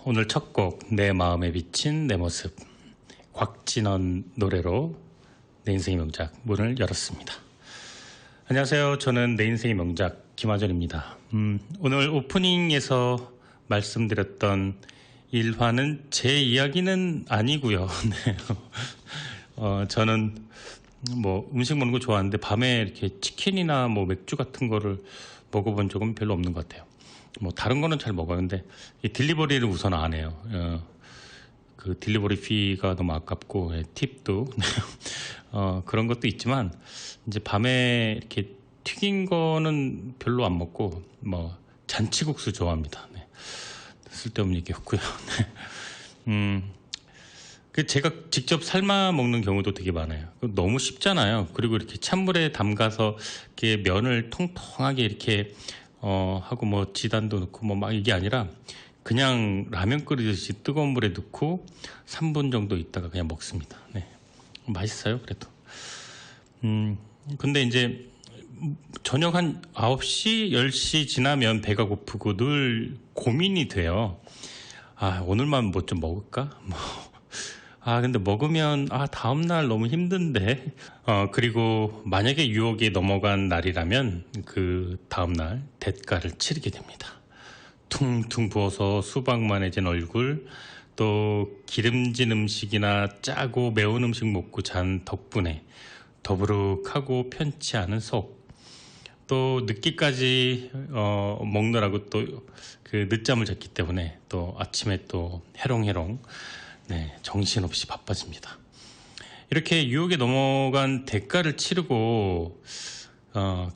오늘 첫 곡 내 마음에 비친 내 모습, 곽진원 노래로 내 인생의 명작 문을 열었습니다. 안녕하세요. 저는 내 인생의 명작 김하전입니다. 오늘 오프닝에서 말씀드렸던 일화는 제 이야기는 아니고요. 네. 저는 뭐 음식 먹는 거 좋아하는데 밤에 이렇게 치킨이나 뭐 맥주 같은 거를 먹어본 적은 별로 없는 것 같아요. 뭐 다른 거는 잘 먹어요. 근데 이 딜리버리를 우선 안 해요. 그 딜리버리 피가 너무 아깝고 팁도 그런 것도 있지만 이제 밤에 이렇게 튀긴 거는 별로 안 먹고 뭐 잔치국수 좋아합니다. 네. 쓸데없는 얘기였고요. 네. 그 제가 직접 삶아 먹는 경우도 되게 많아요. 너무 쉽잖아요. 그리고 이렇게 찬물에 담가서 이렇게 면을 통통하게 이렇게 하고 뭐 지단도 넣고 뭐 막 이게 아니라 그냥 라면 끓이듯이 뜨거운 물에 넣고 3분 정도 있다가 그냥 먹습니다. 네. 맛있어요, 그래도. 근데 이제 저녁 한 9시, 10시 지나면 배가 고프고 늘 고민이 돼요. 아, 오늘만 뭐 좀 먹을까? 근데 먹으면, 다음날 너무 힘든데. 그리고 만약에 유혹에 넘어간 날이라면 그 다음날 대가를 치르게 됩니다. 퉁퉁 부어서 수박만해진 얼굴, 또 기름진 음식이나 짜고 매운 음식 먹고 잔 덕분에 더부룩하고 편치 않은 속, 또 늦게까지 먹느라고 또 그 늦잠을 잤기 때문에 또 아침에 또 해롱해롱, 네, 정신없이 바빠집니다. 이렇게 유혹에 넘어간 대가를 치르고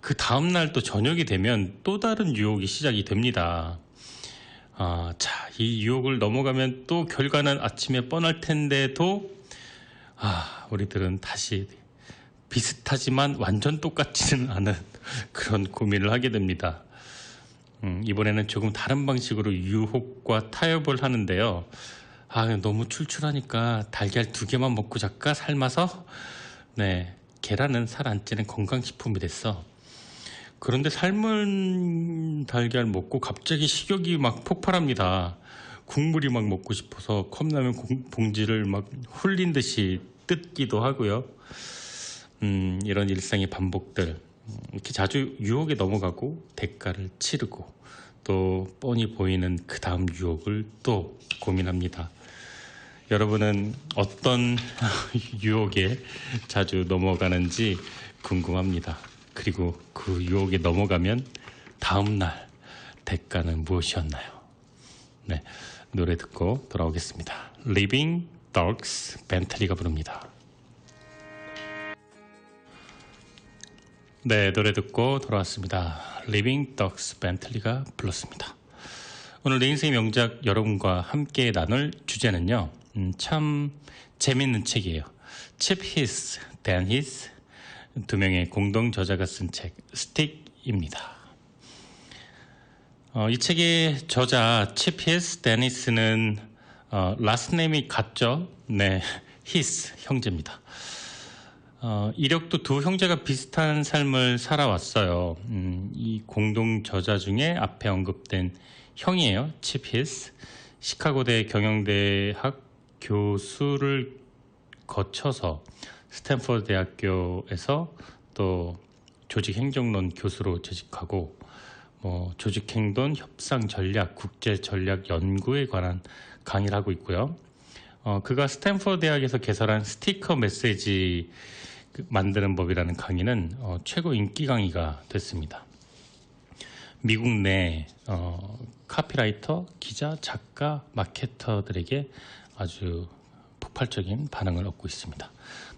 그 다음날 또 저녁이 되면 또 다른 유혹이 시작이 됩니다. 자, 이 유혹을 넘어가면 또 결과는 아침에 뻔할 텐데도 우리들은 다시 비슷하지만 완전 똑같지는 않은 그런 고민을 하게 됩니다. 이번에는 조금 다른 방식으로 유혹과 타협을 하는데요. 너무 출출하니까 달걀 2개만 먹고 잘까? 삶아서? 네, 계란은 살 안 찌는 건강식품이 됐어. 그런데 삶은 달걀 먹고 갑자기 식욕이 막 폭발합니다. 국물이 막 먹고 싶어서 컵라면 봉지를 막 훌린 듯이 뜯기도 하고요. 이런 일상의 반복들, 이렇게 자주 유혹에 넘어가고 대가를 치르고 또 뻔히 보이는 그 다음 유혹을 또 고민합니다. 여러분은 어떤 유혹에 자주 넘어가는지 궁금합니다. 그리고 그 유혹에 넘어가면 다음날 대가는 무엇이었나요? 네, 노래 듣고 돌아오겠습니다. Living Dogs, 벤틀리가 부릅니다. 네, 노래 듣고 돌아왔습니다. Living Dogs, 벤틀리가 불렀습니다. 오늘 내 인생의 명작 여러분과 함께 나눌 주제는요, 참 재밌는 책이에요. 칩 히스, 댄 히스, 두 명의 공동 저자가 쓴 책 스틱입니다. 이 책의 저자 칩 히스, 댄 히스는 라스트네임이 같죠? 네, 히스 형제입니다. 이력도 두 형제가 비슷한 삶을 살아왔어요. 이 공동 저자 중에 앞에 언급된 형이에요. 칩 히스. 시카고대 경영대학 교수를 거쳐서 스탠퍼드 대학교에서 또 조직행정론 교수로 재직하고 조직행동, 협상 전략, 국제 전략 연구에 관한 강의를 하고 있고요. 그가 스탠퍼드 대학에서 개설한 스티커 메시지 만드는 법이라는 강의는 최고 인기 강의가 됐습니다. 미국 내 카피라이터, 기자, 작가, 마케터들에게 아주 폭발적인 반응을 얻고 있습니다.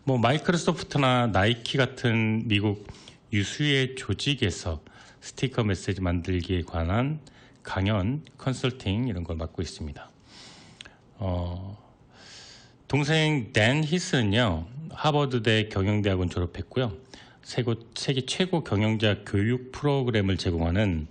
마이크로소프트나 나이키 같은 미국 유수의 조직에서 스티커 메시지 만들기에 관한 강연, 컨설팅 이런 걸 맡고 있습니다. 동생 댄 히스는요, 하버드대 경영대학원 졸업했고요. 세계 최고 경영자 교육 프로그램을 제공하는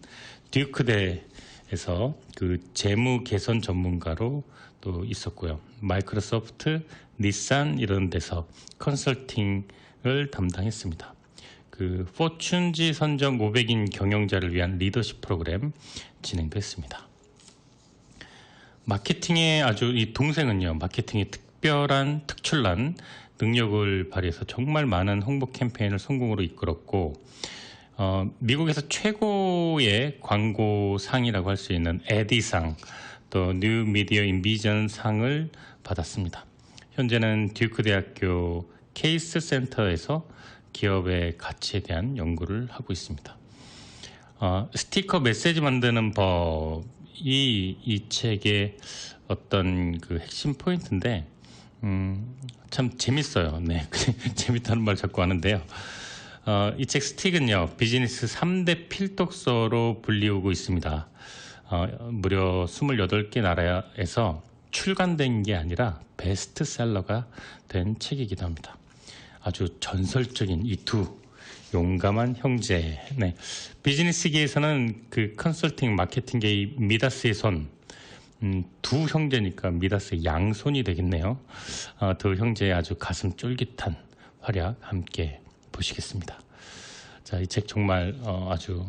듀크대에서 그 재무 개선 전문가로 또 있었고요. 마이크로소프트, 닛산 이런 데서 컨설팅을 담당했습니다. 그 포춘지 선정 500인 경영자를 위한 리더십 프로그램 진행도 했습니다. 마케팅의 아주 이 동생은요, 마케팅의 특출난 능력을 발휘해서 정말 많은 홍보 캠페인을 성공으로 이끌었고, 미국에서 최고의 광고상이라고 할 수 있는 에디상, 또 뉴 미디어 인비전 상을 받았습니다. 현재는 듀크 대학교 케이스 센터에서 기업의 가치에 대한 연구를 하고 있습니다. 스티커 메시지 만드는 법이 이 책의 어떤 그 핵심 포인트인데, 참 재밌어요. 네, 재밌다는 말 자꾸 하는데요. 이 책 스틱은요, 비즈니스 3대 필독서로 불리우고 있습니다. 무려 28개 나라에서 출간된 게 아니라 베스트셀러가 된 책이기도 합니다. 아주 전설적인 이 두 용감한 형제. 네. 비즈니스계에서는 그 컨설팅 마케팅계의 미다스의 손, 두 형제니까 미다스의 양손이 되겠네요. 두 형제의 아주 가슴 쫄깃한 활약 함께 보시겠습니다. 자, 이 책 정말 아주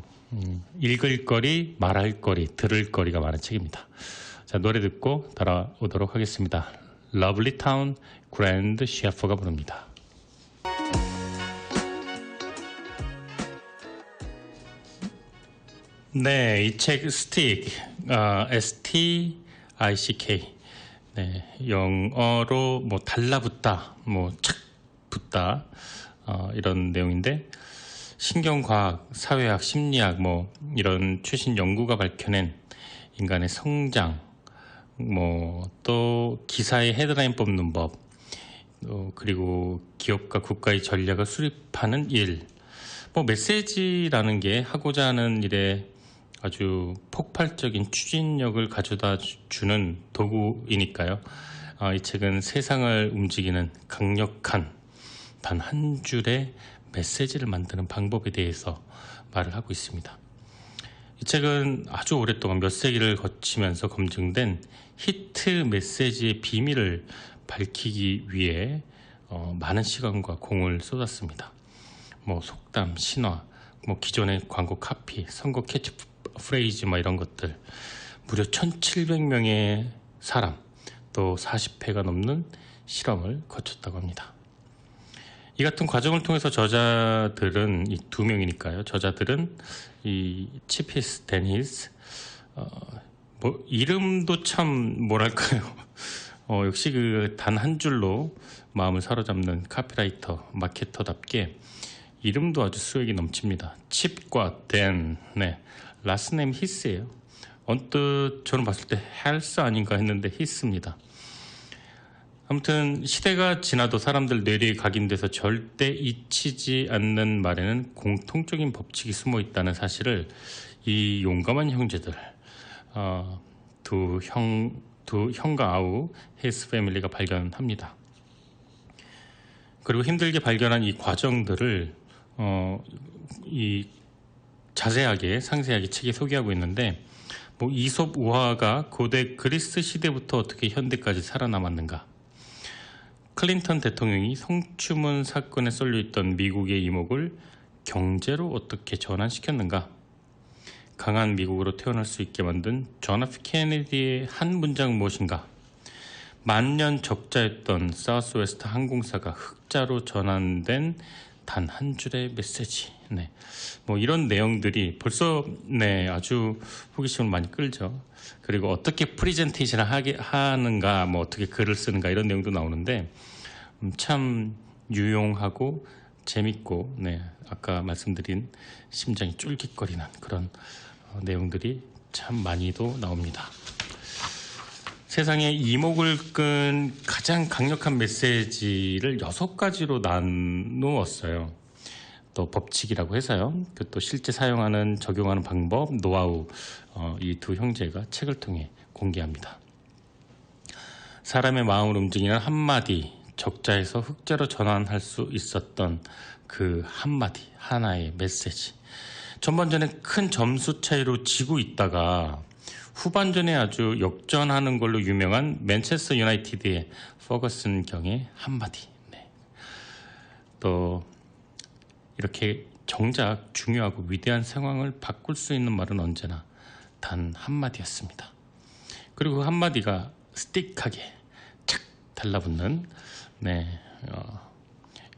읽을 거리, 말할 거리, 들을 거리가 많은 책입니다. 자, 노래 듣고 돌아오도록 하겠습니다. 러블리 타운 그랜드 셰퍼가 부릅니다. 네, 이 책 스틱, S-T-I-C-K. 네, 영어로 뭐 달라붙다, 뭐 착 붙다, 이런 내용인데, 신경과학, 사회학, 심리학, 뭐 이런 최신 연구가 밝혀낸 인간의 성장, 뭐 또 기사의 헤드라인 뽑는 법, 그리고 기업과 국가의 전략을 수립하는 일, 뭐 메시지라는 게 하고자 하는 일에 아주 폭발적인 추진력을 가져다 주는 도구이니까요. 이 책은 세상을 움직이는 강력한 단 한 줄의 메시지를 만드는 방법에 대해서 말을 하고 있습니다. 이 책은 아주 오랫동안 몇 세기를 거치면서 검증된 히트 메시지의 비밀을 밝히기 위해 많은 시간과 공을 쏟았습니다. 뭐 속담, 신화, 뭐 기존의 광고 카피, 선거 캐치프레이즈 뭐 이런 것들, 무려 1700명의 사람, 또 40회가 넘는 실험을 거쳤다고 합니다. 이 같은 과정을 통해서 저자들은 이 두 명이니까요. 저자들은 이 치피스 데니스, 뭐 이름도 참 뭐랄까요. 역시 그 단 한 줄로 마음을 사로잡는 카피라이터, 마케터답게 이름도 아주 수액이 넘칩니다. 칩과 댄, 네, 라스네임 히스예요. 언뜻 저는 봤을 때 헬스 아닌가 했는데 히스입니다. 아무튼 시대가 지나도 사람들 뇌리에 각인돼서 절대 잊히지 않는 말에는 공통적인 법칙이 숨어 있다는 사실을 이 용감한 형제들, 두 형과 아우 헤스 패밀리가 발견합니다. 그리고 힘들게 발견한 이 과정들을 이 자세하게 상세하게 책에 소개하고 있는데, 뭐 이솝 우화가 고대 그리스 시대부터 어떻게 현대까지 살아남았는가, 클린턴 대통령이 성추문 사건에 쏠려있던 미국의 이목을 경제로 어떻게 전환시켰는가, 강한 미국으로 태어날 수 있게 만든 존 F 케네디의 한 문장 무엇인가, 만년 적자였던 사우스웨스트 항공사가 흑자로 전환된 단 한 줄의 메시지. 네, 뭐 이런 내용들이 벌써 아주 호기심을 많이 끌죠. 그리고 어떻게 프리젠테이션을 하는가, 뭐 어떻게 글을 쓰는가, 이런 내용도 나오는데 참 유용하고 재밌고, 아까 말씀드린 심장이 쫄깃거리는 그런 내용들이 참 많이도 나옵니다. 세상에 이목을 끈 가장 강력한 메시지를 6가지로 나누었어요. 또 법칙이라고 해서요. 또 실제 사용하는, 적용하는 방법, 노하우, 이 두 형제가 책을 통해 공개합니다. 사람의 마음을 움직이는 한마디, 적자에서 흑자로 전환할 수 있었던 그 한마디, 하나의 메시지. 전반전에 큰 점수 차이로 지고 있다가 후반전에 아주 역전하는 걸로 유명한 맨체스터 유나이티드의 퍼거슨 경의 한마디. 또 이렇게 정작 중요하고 위대한 상황을 바꿀 수 있는 말은 언제나 단 한마디였습니다. 그리고 한마디가 스틱하게 착 달라붙는 네,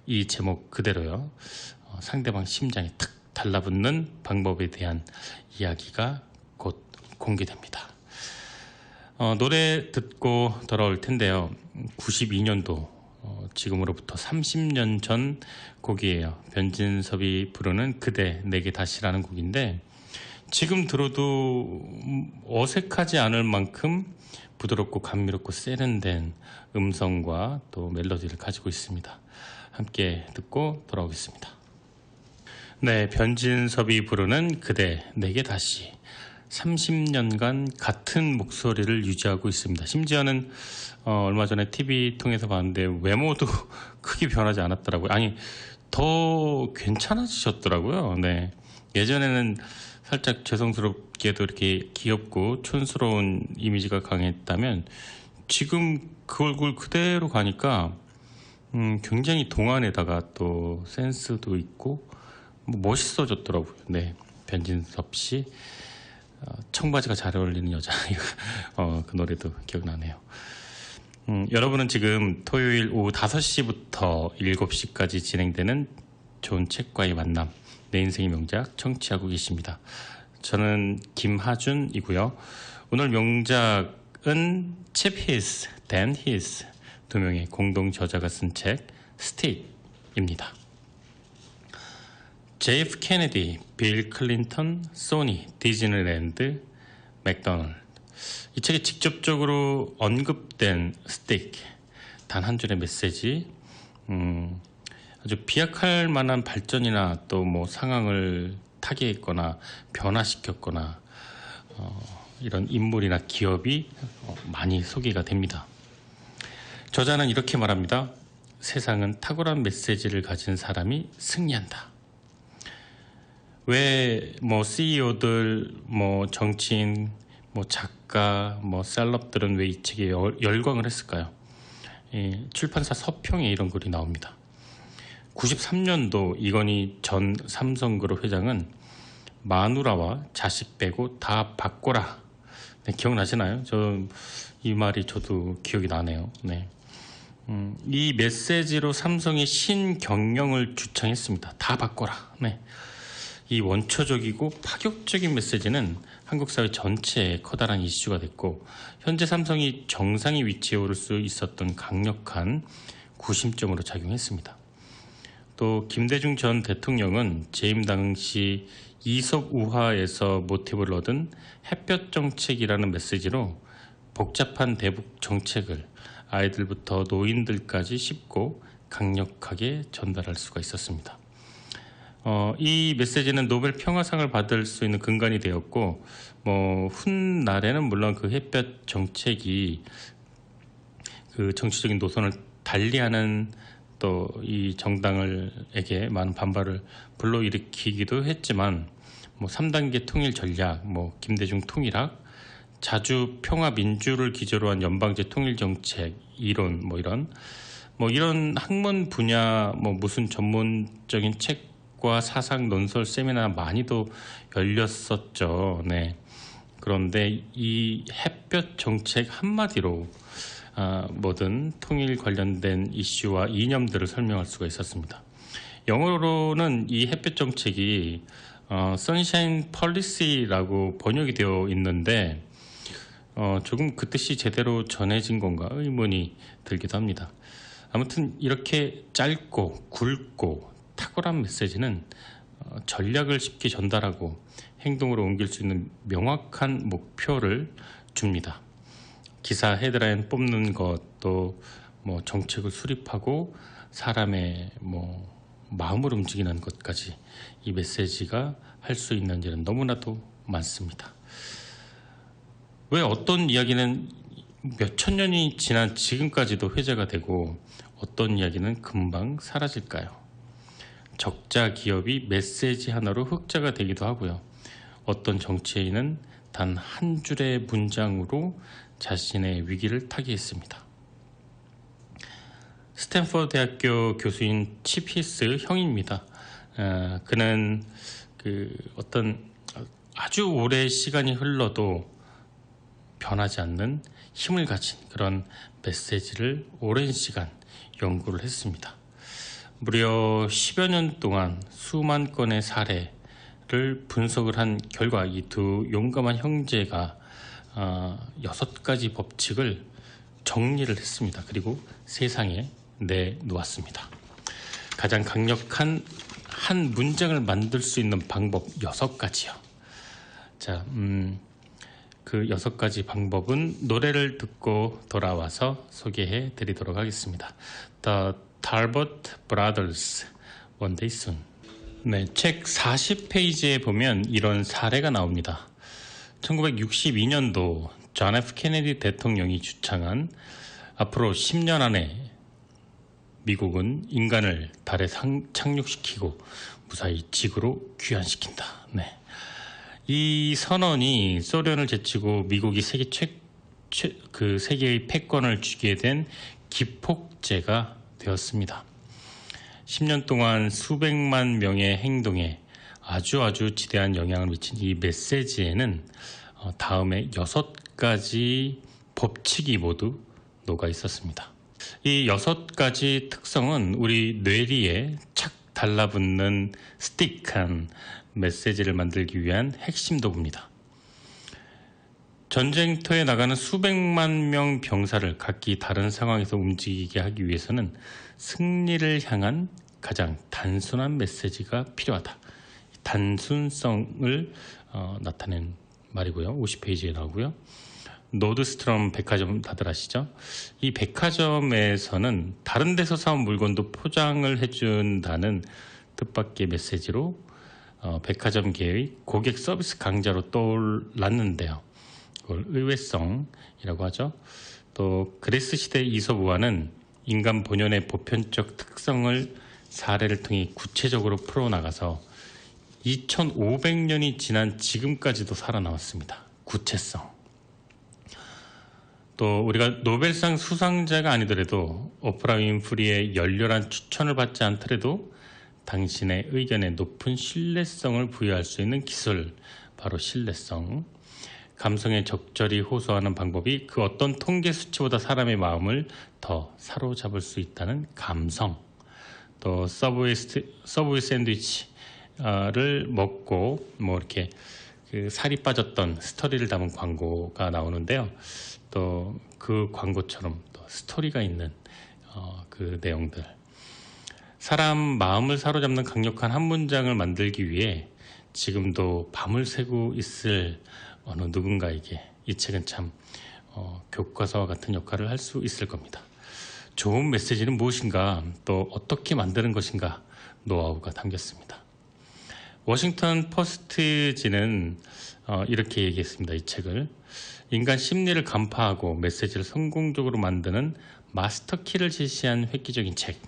이 제목 그대로요. 상대방 심장에 탁 달라붙는 방법에 대한 이야기가 곧 공개됩니다. 노래 듣고 돌아올 텐데요. 92년도 지금으로부터 30년 전 곡이에요. 변진섭이 부르는 그대 내게 다시라는 곡인데 지금 들어도 어색하지 않을 만큼 부드럽고 감미롭고 세련된 음성과 또 멜로디를 가지고 있습니다. 함께 듣고 돌아오겠습니다. 네, 변진섭이 부르는 그대 내게 다시 30년간 같은 목소리를 유지하고 있습니다. 심지어는 얼마 전에 TV 통해서 봤는데 외모도 크게 변하지 않았더라고요. 아니, 더 괜찮아지셨더라고요. 네, 예전에는 살짝 죄송스럽게도 이렇게 귀엽고 촌스러운 이미지가 강했다면 지금 그 얼굴 그대로 가니까 굉장히 동안에다가 또 센스도 있고 멋있어졌더라고요. 네, 변진섭 씨 청바지가 잘 어울리는 여자 그 노래도 기억나네요. 여러분은 지금 토요일 오후 5시부터 7시까지 진행되는 좋은 책과의 만남 내 인생의 명작 청취하고 계십니다. 저는 김하준이고요. 오늘 명작은 칩 히스, 댄 히스 두 명의 공동 저자가 쓴 책 스틱입니다. JF 케네디, 빌 클린턴, 소니, 디즈니랜드, 맥도널드 이 책에 직접적으로 언급된 스틱 단 한 줄의 메시지 아주 비약할 만한 발전이나 또 뭐 상황을 타개했거나 변화시켰거나 이런 인물이나 기업이 많이 소개가 됩니다. 저자는 이렇게 말합니다. 세상은 탁월한 메시지를 가진 사람이 승리한다. 왜 뭐 CEO들, 뭐 정치인, 뭐 작가, 뭐 셀럽들은 왜 이 책에 열광을 했을까요? 출판사 서평에 이런 글이 나옵니다. 93년도 이건희 전 삼성그룹 회장은 마누라와 자식 빼고 다 바꿔라. 네, 기억나시나요? 이 말이 저도 기억이 나네요. 네. 이 메시지로 삼성이 신경영을 주창했습니다. 다 바꿔라. 네. 이 원초적이고 파격적인 메시지는 한국 사회 전체에 커다란 이슈가 됐고 현재 삼성이 정상의 위치에 오를 수 있었던 강력한 구심점으로 작용했습니다. 또 김대중 전 대통령은 재임 당시 이석 우화에서 모티브를 얻은 햇볕 정책이라는 메시지로 복잡한 대북 정책을 아이들부터 노인들까지 쉽고 강력하게 전달할 수가 있었습니다. 이 메시지는 노벨 평화상을 받을 수 있는 근간이 되었고 훗날에는 물론 그 햇볕 정책이 그 정치적인 노선을 달리하는 또 이 정당에게 많은 반발을 불러일으키기도 했지만 3단계 통일 전략, 김대중 통일학, 자주 평화 민주를 기조로 한 연방제 통일 정책 이론 이런 학문 분야 무슨 전문적인 책과 사상 논설 세미나 많이도 열렸었죠. 네. 그런데 이 햇볕 정책 한마디로 모든 통일 관련된 이슈와 이념들을 설명할 수가 있었습니다. 영어로는 이 햇볕 정책이 Sunshine Policy라고 번역이 되어 있는데 조금 그 뜻이 제대로 전해진 건가 의문이 들기도 합니다. 아무튼 이렇게 짧고 굵고 탁월한 메시지는 전략을 쉽게 전달하고 행동으로 옮길 수 있는 명확한 목표를 줍니다. 기사 헤드라인 뽑는 것도 정책을 수립하고 사람의 마음을 움직이는 것까지 이 메시지가 할 수 있는 일은 너무나도 많습니다. 왜 어떤 이야기는 몇천 년이 지난 지금까지도 회자가 되고 어떤 이야기는 금방 사라질까요? 적자 기업이 메시지 하나로 흑자가 되기도 하고요. 어떤 정치인은 단 한 줄의 문장으로 자신의 위기를 타개했습니다. 스탠퍼드 대학교 교수인 칩 히스 형입니다. 그는 어떤 아주 오래 시간이 흘러도 변하지 않는 힘을 가진 그런 메시지를 오랜 시간 연구를 했습니다. 무려 10여 년 동안 수만 건의 사례를 분석을 한 결과 이 두 용감한 형제가 6가지 법칙을 정리를 했습니다. 그리고 세상에 내놓았습니다. 가장 강력한 한 문장을 만들 수 있는 방법 6가지요. 자, 그 6가지 방법은 노래를 듣고 돌아와서 소개해 드리도록 하겠습니다. The Talbot Brothers, One Day Soon. 네, 책 40페이지에 보면 이런 사례가 나옵니다. 1962년도 존 F 케네디 대통령이 주창한 앞으로 10년 안에 미국은 인간을 달에 착륙시키고 무사히 지구로 귀환시킨다. 네. 이 선언이 소련을 제치고 미국이 세계의 패권을 쥐게 된 기폭제가 되었습니다. 10년 동안 수백만 명의 행동에 아주 지대한 영향을 미친 이 메시지에는 다음에 6가지 법칙이 모두 녹아 있었습니다. 이 6가지 특성은 우리 뇌리에 착 달라붙는 스틱한 메시지를 만들기 위한 핵심 도구입니다. 전쟁터에 나가는 수백만 명 병사를 각기 다른 상황에서 움직이게 하기 위해서는 승리를 향한 가장 단순한 메시지가 필요하다. 단순성을 나타낸 말이고요. 50페이지에 나오고요. 노드스트럼 백화점 다들 아시죠? 이 백화점에서는 다른 데서 사온 물건도 포장을 해준다는 뜻밖의 메시지로 백화점계의 고객 서비스 강자로 떠올랐는데요. 그걸 의외성이라고 하죠. 또 그리스 시대 이솝우화는 인간 본연의 보편적 특성을 사례를 통해 구체적으로 풀어나가서 2500년이 지난 지금까지도 살아남았습니다. 구체성. 또 우리가 노벨상 수상자가 아니더라도 오프라 윈프리의 열렬한 추천을 받지 않더라도 당신의 의견에 높은 신뢰성을 부여할 수 있는 기술, 바로 신뢰성. 감성에 적절히 호소하는 방법이 그 어떤 통계 수치보다 사람의 마음을 더 사로잡을 수 있다는 감성. 또 서브웨이 샌드위치를 먹고 이렇게 그 살이 빠졌던 스토리를 담은 광고가 나오는데요. 또 그 광고처럼 또 스토리가 있는 그 내용들. 사람 마음을 사로잡는 강력한 한 문장을 만들기 위해 지금도 밤을 새고 있을 어느 누군가에게 이 책은 참 교과서와 같은 역할을 할 수 있을 겁니다. 좋은 메시지는 무엇인가, 또 어떻게 만드는 것인가, 노하우가 담겼습니다. 워싱턴 포스트지는 이렇게 얘기했습니다. 이 책을 인간 심리를 간파하고 메시지를 성공적으로 만드는 마스터키를 제시한 획기적인 책.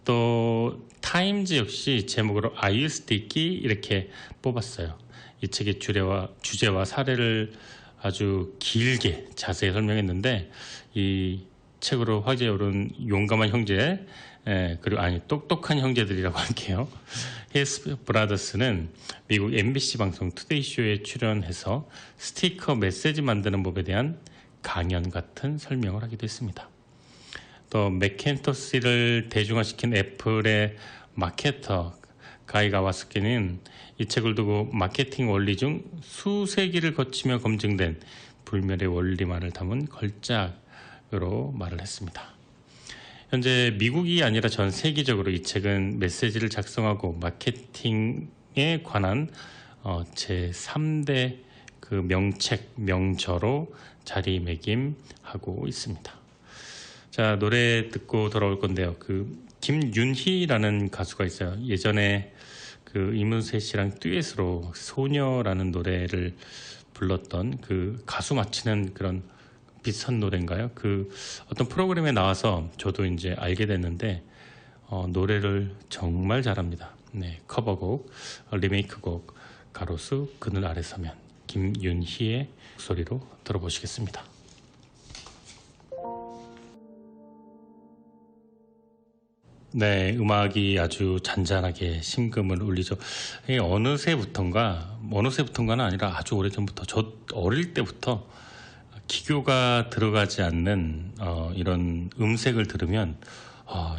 또 타임즈 역시 제목으로 Are you sticky? 이렇게 뽑았어요. 이 책의 주제와 사례를 아주 길게 자세히 설명했는데 이 책으로 화제에 오른 용감한 형제, 그리고 똑똑한 형제들이라고 할게요. 헤스 브라더스는 미국 MBC 방송 투데이쇼에 출연해서 스티커 메시지 만드는 법에 대한 강연 같은 설명을 하기도 했습니다. 또 맥켄토시를 대중화시킨 애플의 마케터 가이 가와스키는 이 책을 두고 마케팅 원리 중 수세기를 거치며 검증된 불멸의 원리만을 담은 걸작으로 말을 했습니다. 현재 미국이 아니라 전 세계적으로 이 책은 메시지를 작성하고 마케팅에 관한 제3대 그 명책, 명저로 자리매김하고 있습니다. 자, 노래 듣고 돌아올 건데요. 그 김윤희라는 가수가 있어요. 예전에 그 이문세 씨랑 듀엣으로 소녀라는 노래를 불렀던 그 가수 맞히는 그런 비슷한 노래인가요? 그 어떤 프로그램에 나와서 저도 이제 알게 됐는데 노래를 정말 잘합니다. 네, 커버곡, 리메이크곡 가로수 그늘 아래 서면 김윤희의 목소리로 들어보시겠습니다. 네, 음악이 아주 잔잔하게 심금을 울리죠. 이게 어느새부턴가는 아니라 아주 오래전부터, 저 어릴 때부터 기교가 들어가지 않는 이런 음색을 들으면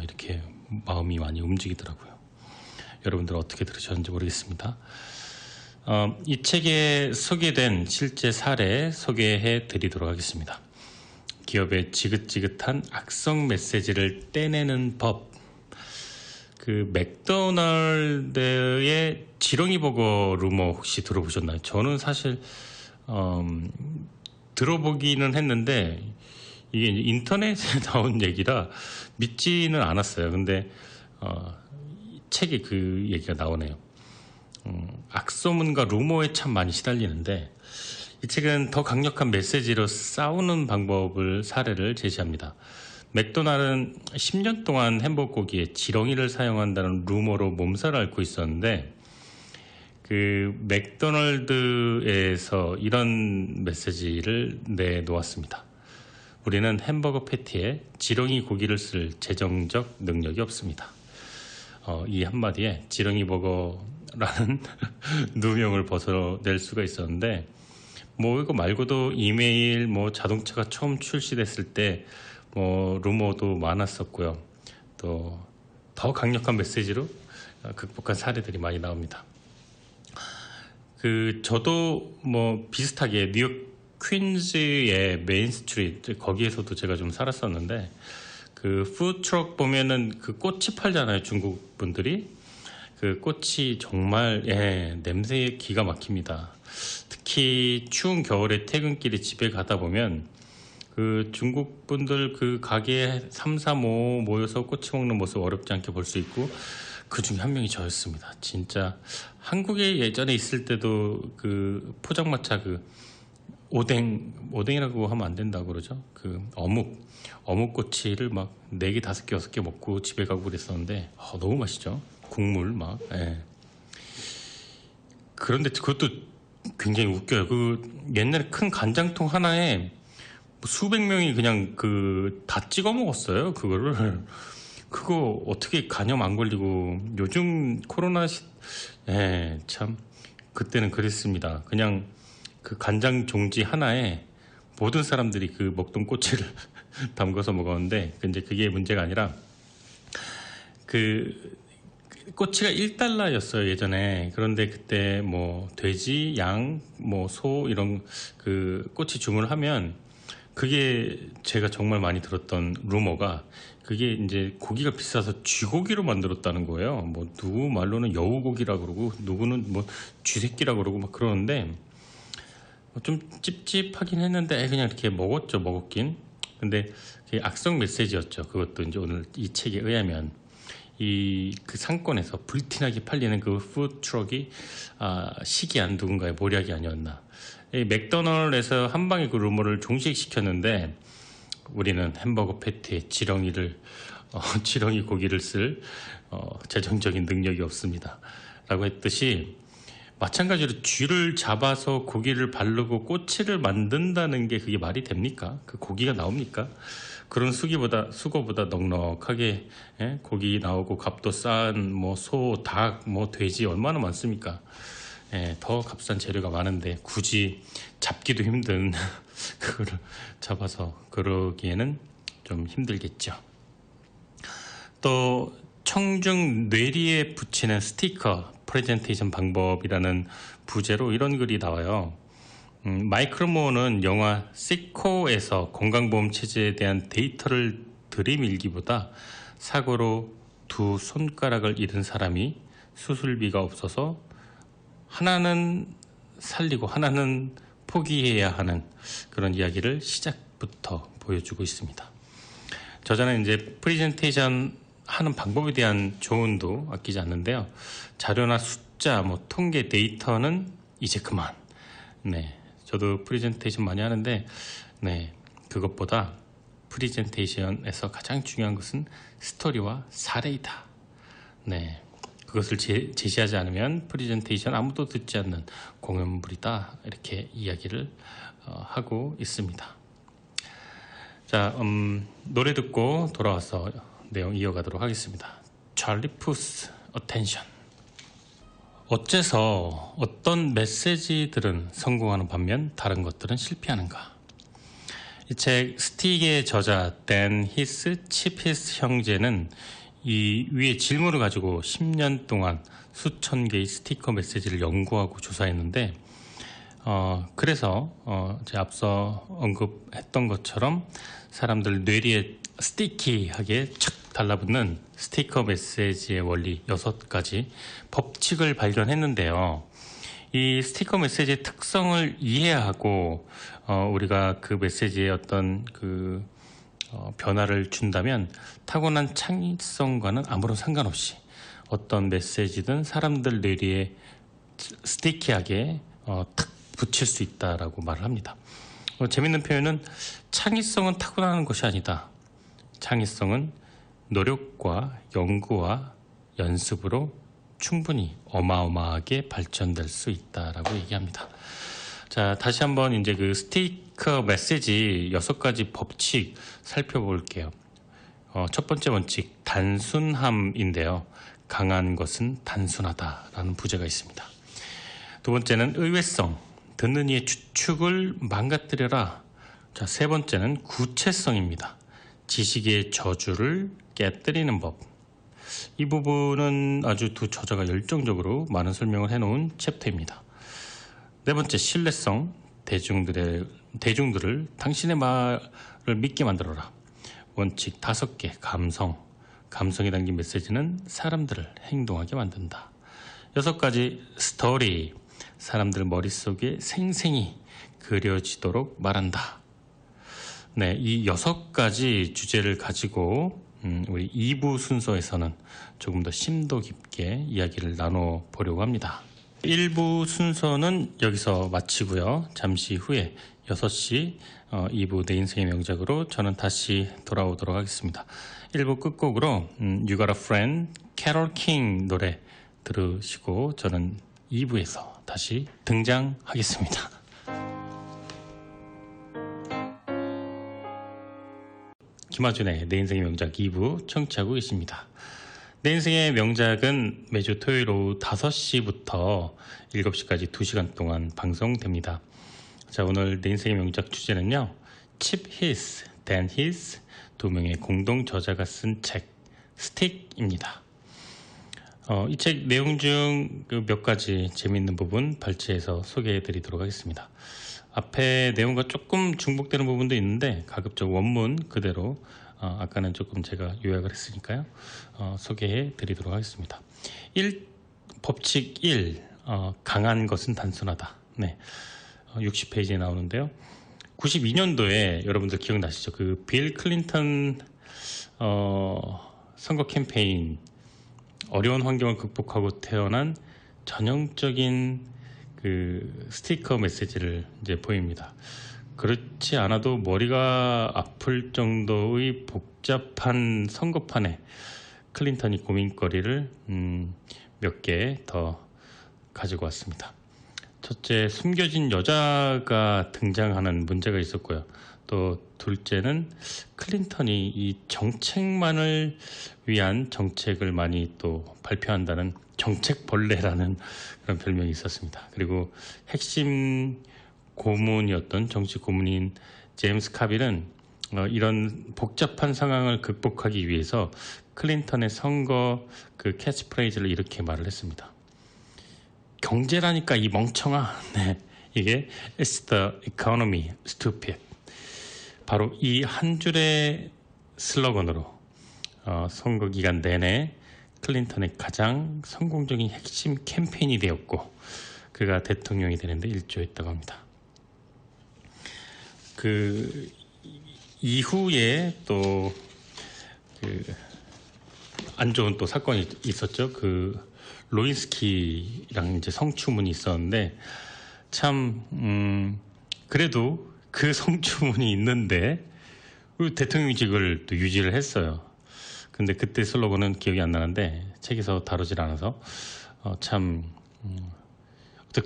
이렇게 마음이 많이 움직이더라고요. 여러분들 어떻게 들으셨는지 모르겠습니다. 이 책에 소개된 실제 사례 소개해 드리도록 하겠습니다. 기업의 지긋지긋한 악성 메시지를 떼내는 법. 그 맥도날드의 지렁이 버거 루머 혹시 들어보셨나요? 저는 사실 들어보기는 했는데 이게 인터넷에 나온 얘기라 믿지는 않았어요. 근데 책에 그 얘기가 나오네요. 악소문과 루머에 참 많이 시달리는데 이 책은 더 강력한 메시지로 싸우는 방법을 사례를 제시합니다. 맥도날드는 10년 동안 햄버거 고기에 지렁이를 사용한다는 루머로 몸살을 앓고 있었는데 그 맥도날드에서 이런 메시지를 내놓았습니다. 우리는 햄버거 패티에 지렁이 고기를 쓸 재정적 능력이 없습니다. 이 한마디에 지렁이 버거라는 누명을 벗어낼 수가 있었는데 뭐 이거 말고도 이메일, 뭐 자동차가 처음 출시됐을 때 뭐 루머도 많았었고요. 또 더 강력한 메시지로 극복한 사례들이 많이 나옵니다. 저도 뭐 비슷하게 뉴욕 퀸즈의 메인 스트리트 거기에서도 제가 좀 살았었는데 그 푸드트럭 보면은 그 꼬치 팔잖아요. 중국 분들이 그 꼬치 정말 냄새에 기가 막힙니다. 특히 추운 겨울에 퇴근길에 집에 가다 보면 그 중국 분들 그 가게에 3, 4, 5 모여서 꼬치 먹는 모습 어렵지 않게 볼 수 있고 그 중에 한 명이 저였습니다. 진짜 한국에 예전에 있을 때도 그 포장마차 그 오뎅이라고 하면 안 된다고 그러죠. 그 어묵 꼬치를 막 4개, 5개, 6개 먹고 집에 가고 그랬었는데 너무 맛있죠. 국물 막. 그런데 그것도 굉장히 웃겨요. 그 옛날에 큰 간장통 하나에 수백 명이 그냥 다 찍어 먹었어요. 그거 어떻게 간염 안 걸리고 요즘 코로나 참 그때는 그랬습니다. 그냥 그 간장 종지 하나에 모든 사람들이 그 먹던 꼬치를 담궈서 먹었는데 근데 그게 문제가 아니라 그 꼬치가 1달러였어요 예전에. 그런데 그때 뭐 돼지, 양, 뭐 소 이런 그 꼬치 주문을 하면 그게 제가 정말 많이 들었던 루머가 그게 이제 고기가 비싸서 쥐고기로 만들었다는 거예요. 뭐 누구 말로는 여우고기라 그러고 누구는 뭐 쥐새끼라 그러고 막 그러는데 좀 찝찝하긴 했는데 그냥 이렇게 먹었긴. 근데 그게 악성 메시지였죠. 그것도 이제 오늘 이 책에 의하면 그 상권에서 불티나게 팔리는 그 푸드트럭이 시기한 누군가의 모략이 아니었나. 이 맥도날드에서 한 방에 그 루머를 종식시켰는데 우리는 햄버거 패티에 지렁이 고기를 쓸 재정적인 능력이 없습니다. 라고 했듯이 마찬가지로 쥐를 잡아서 고기를 바르고 꼬치를 만든다는 게 그게 말이 됩니까? 그 고기가 나옵니까? 그런 수고보다 넉넉하게 고기 나오고 값도 싼 뭐 소, 닭, 뭐 돼지 얼마나 많습니까? 더 값싼 재료가 많은데 굳이 잡기도 힘든 그거를 잡아서 그러기에는 좀 힘들겠죠. 또 청중 뇌리에 붙이는 스티커 프레젠테이션 방법이라는 부제로 이런 글이 나와요. 마이클 무어는 영화 시코에서 건강보험 체제에 대한 데이터를 들이밀기보다 사고로 2 손가락을 잃은 사람이 수술비가 없어서 하나는 살리고 하나는 포기해야 하는 그런 이야기를 시작부터 보여주고 있습니다. 저자는 이제 프레젠테이션 하는 방법에 대한 조언도 아끼지 않는데요. 자료나 숫자, 뭐 통계 데이터는 이제 그만. 저도 프레젠테이션 많이 하는데, 그것보다 프레젠테이션에서 가장 중요한 것은 스토리와 사례이다. 그것을 제시하지 않으면 프레젠테이션 아무도 듣지 않는 공연물이다. 이렇게 이야기를 하고 있습니다. 자, 노래 듣고 돌아와서 내용 이어가도록 하겠습니다. 찰리 푸스 어텐션. 어째서 어떤 메시지들은 성공하는 반면 다른 것들은 실패하는가? 이 책 스틱의 저자 댄 히스, 칩 히스 형제는 이 위에 질문을 가지고 10년 동안 수천 개의 스티커 메시지를 연구하고 조사했는데 그래서 제가 앞서 언급했던 것처럼 사람들 뇌리에 스티키하게 착 달라붙는 스티커 메시지의 원리 6가지 법칙을 발견했는데요. 이 스티커 메시지의 특성을 이해하고 우리가 그 메시지에 어떤 변화를 준다면 타고난 창의성과는 아무런 상관없이 어떤 메시지든 사람들 뇌리에 스티키하게 탁 붙일 수 있다라고 말을 합니다. 재밌는 표현은 창의성은 타고나는 것이 아니다. 창의성은 노력과 연구와 연습으로 충분히 어마어마하게 발전될 수 있다라고 얘기합니다. 자, 다시 한번 이제 그 스티커 메시지 6가지 법칙 살펴볼게요. 첫 번째 원칙, 단순함인데요. 강한 것은 단순하다라는 부제가 있습니다. 두 번째는 의외성, 듣는 이의 추측을 망가뜨려라. 자, 세 번째는 구체성입니다. 지식의 저주를 깨뜨리는 법. 이 부분은 아주 두 저자가 열정적으로 많은 설명을 해놓은 챕터입니다. 네 번째, 신뢰성, 대중들을 당신의 말을 믿게 만들어라. 원칙 5개, 감성이 담긴 메시지는 사람들을 행동하게 만든다. 6가지, 스토리, 사람들 머릿속에 생생히 그려지도록 말한다. 네, 이 6가지 주제를 가지고 우리 2부 순서에서는 조금 더 심도 깊게 이야기를 나눠보려고 합니다. 1부 순서는 여기서 마치고요. 잠시 후에 6시 2부 내 인생의 명작으로 저는 다시 돌아오도록 하겠습니다. 1부 끝곡으로 You Got a Friend, 캐롤 킹 노래 들으시고 저는 2부에서 다시 등장하겠습니다. 김하준의 내 인생의 명작 2부 청취하고 계십니다. 내 인생의 명작은 매주 토요일 오후 5시부터 7시까지 2시간 동안 방송됩니다. 자, 오늘 내 인생의 명작 주제는요. 칩 히스, 댄 히스 두 명의 공동 저자가 쓴 책 스틱입니다. 이 책 내용 중 몇 가지 재미있는 부분 발췌해서 소개해드리도록 하겠습니다. 앞에 내용과 조금 중복되는 부분도 있는데 가급적 원문 그대로 아까는 조금 제가 요약을 했으니까요. 소개해 드리도록 하겠습니다. 법칙 1. 강한 것은 단순하다. 네, 60페이지에 나오는데요. 92년도에 여러분들 기억나시죠? 그 빌 클린턴 선거 캠페인 어려운 환경을 극복하고 태어난 전형적인 그 스티커 메시지를 이제 보입니다. 그렇지 않아도 머리가 아플 정도의 복잡한 선거판에 클린턴이 고민거리를 몇 개 더 가지고 왔습니다. 첫째, 숨겨진 여자가 등장하는 문제가 있었고요. 또 둘째는 클린턴이 이 정책만을 위한 정책을 많이 또 발표한다는 정책벌레라는 그런 별명이 있었습니다. 그리고 핵심 고문이었던 정치 고문인 제임스 카빌은 이런 복잡한 상황을 극복하기 위해서 클린턴의 선거 그 캐치프레이즈를 이렇게 말을 했습니다. 경제라니까 이 멍청아. 네, 이게 It's the economy, stupid. 바로 이 한 줄의 슬로건으로 선거 기간 내내 클린턴의 가장 성공적인 핵심 캠페인이 되었고 그가 대통령이 되는데 일조했다고 합니다. 그 이후에 또 안 좋은 또 사건이 있었죠. 그 로인스키랑 이제 성추문이 있었는데 참 그래도 그 성추문이 있는데 대통령직을 또 유지를 했어요. 근데 그때 슬로건은 기억이 안 나는데 책에서 다루질 않아서 참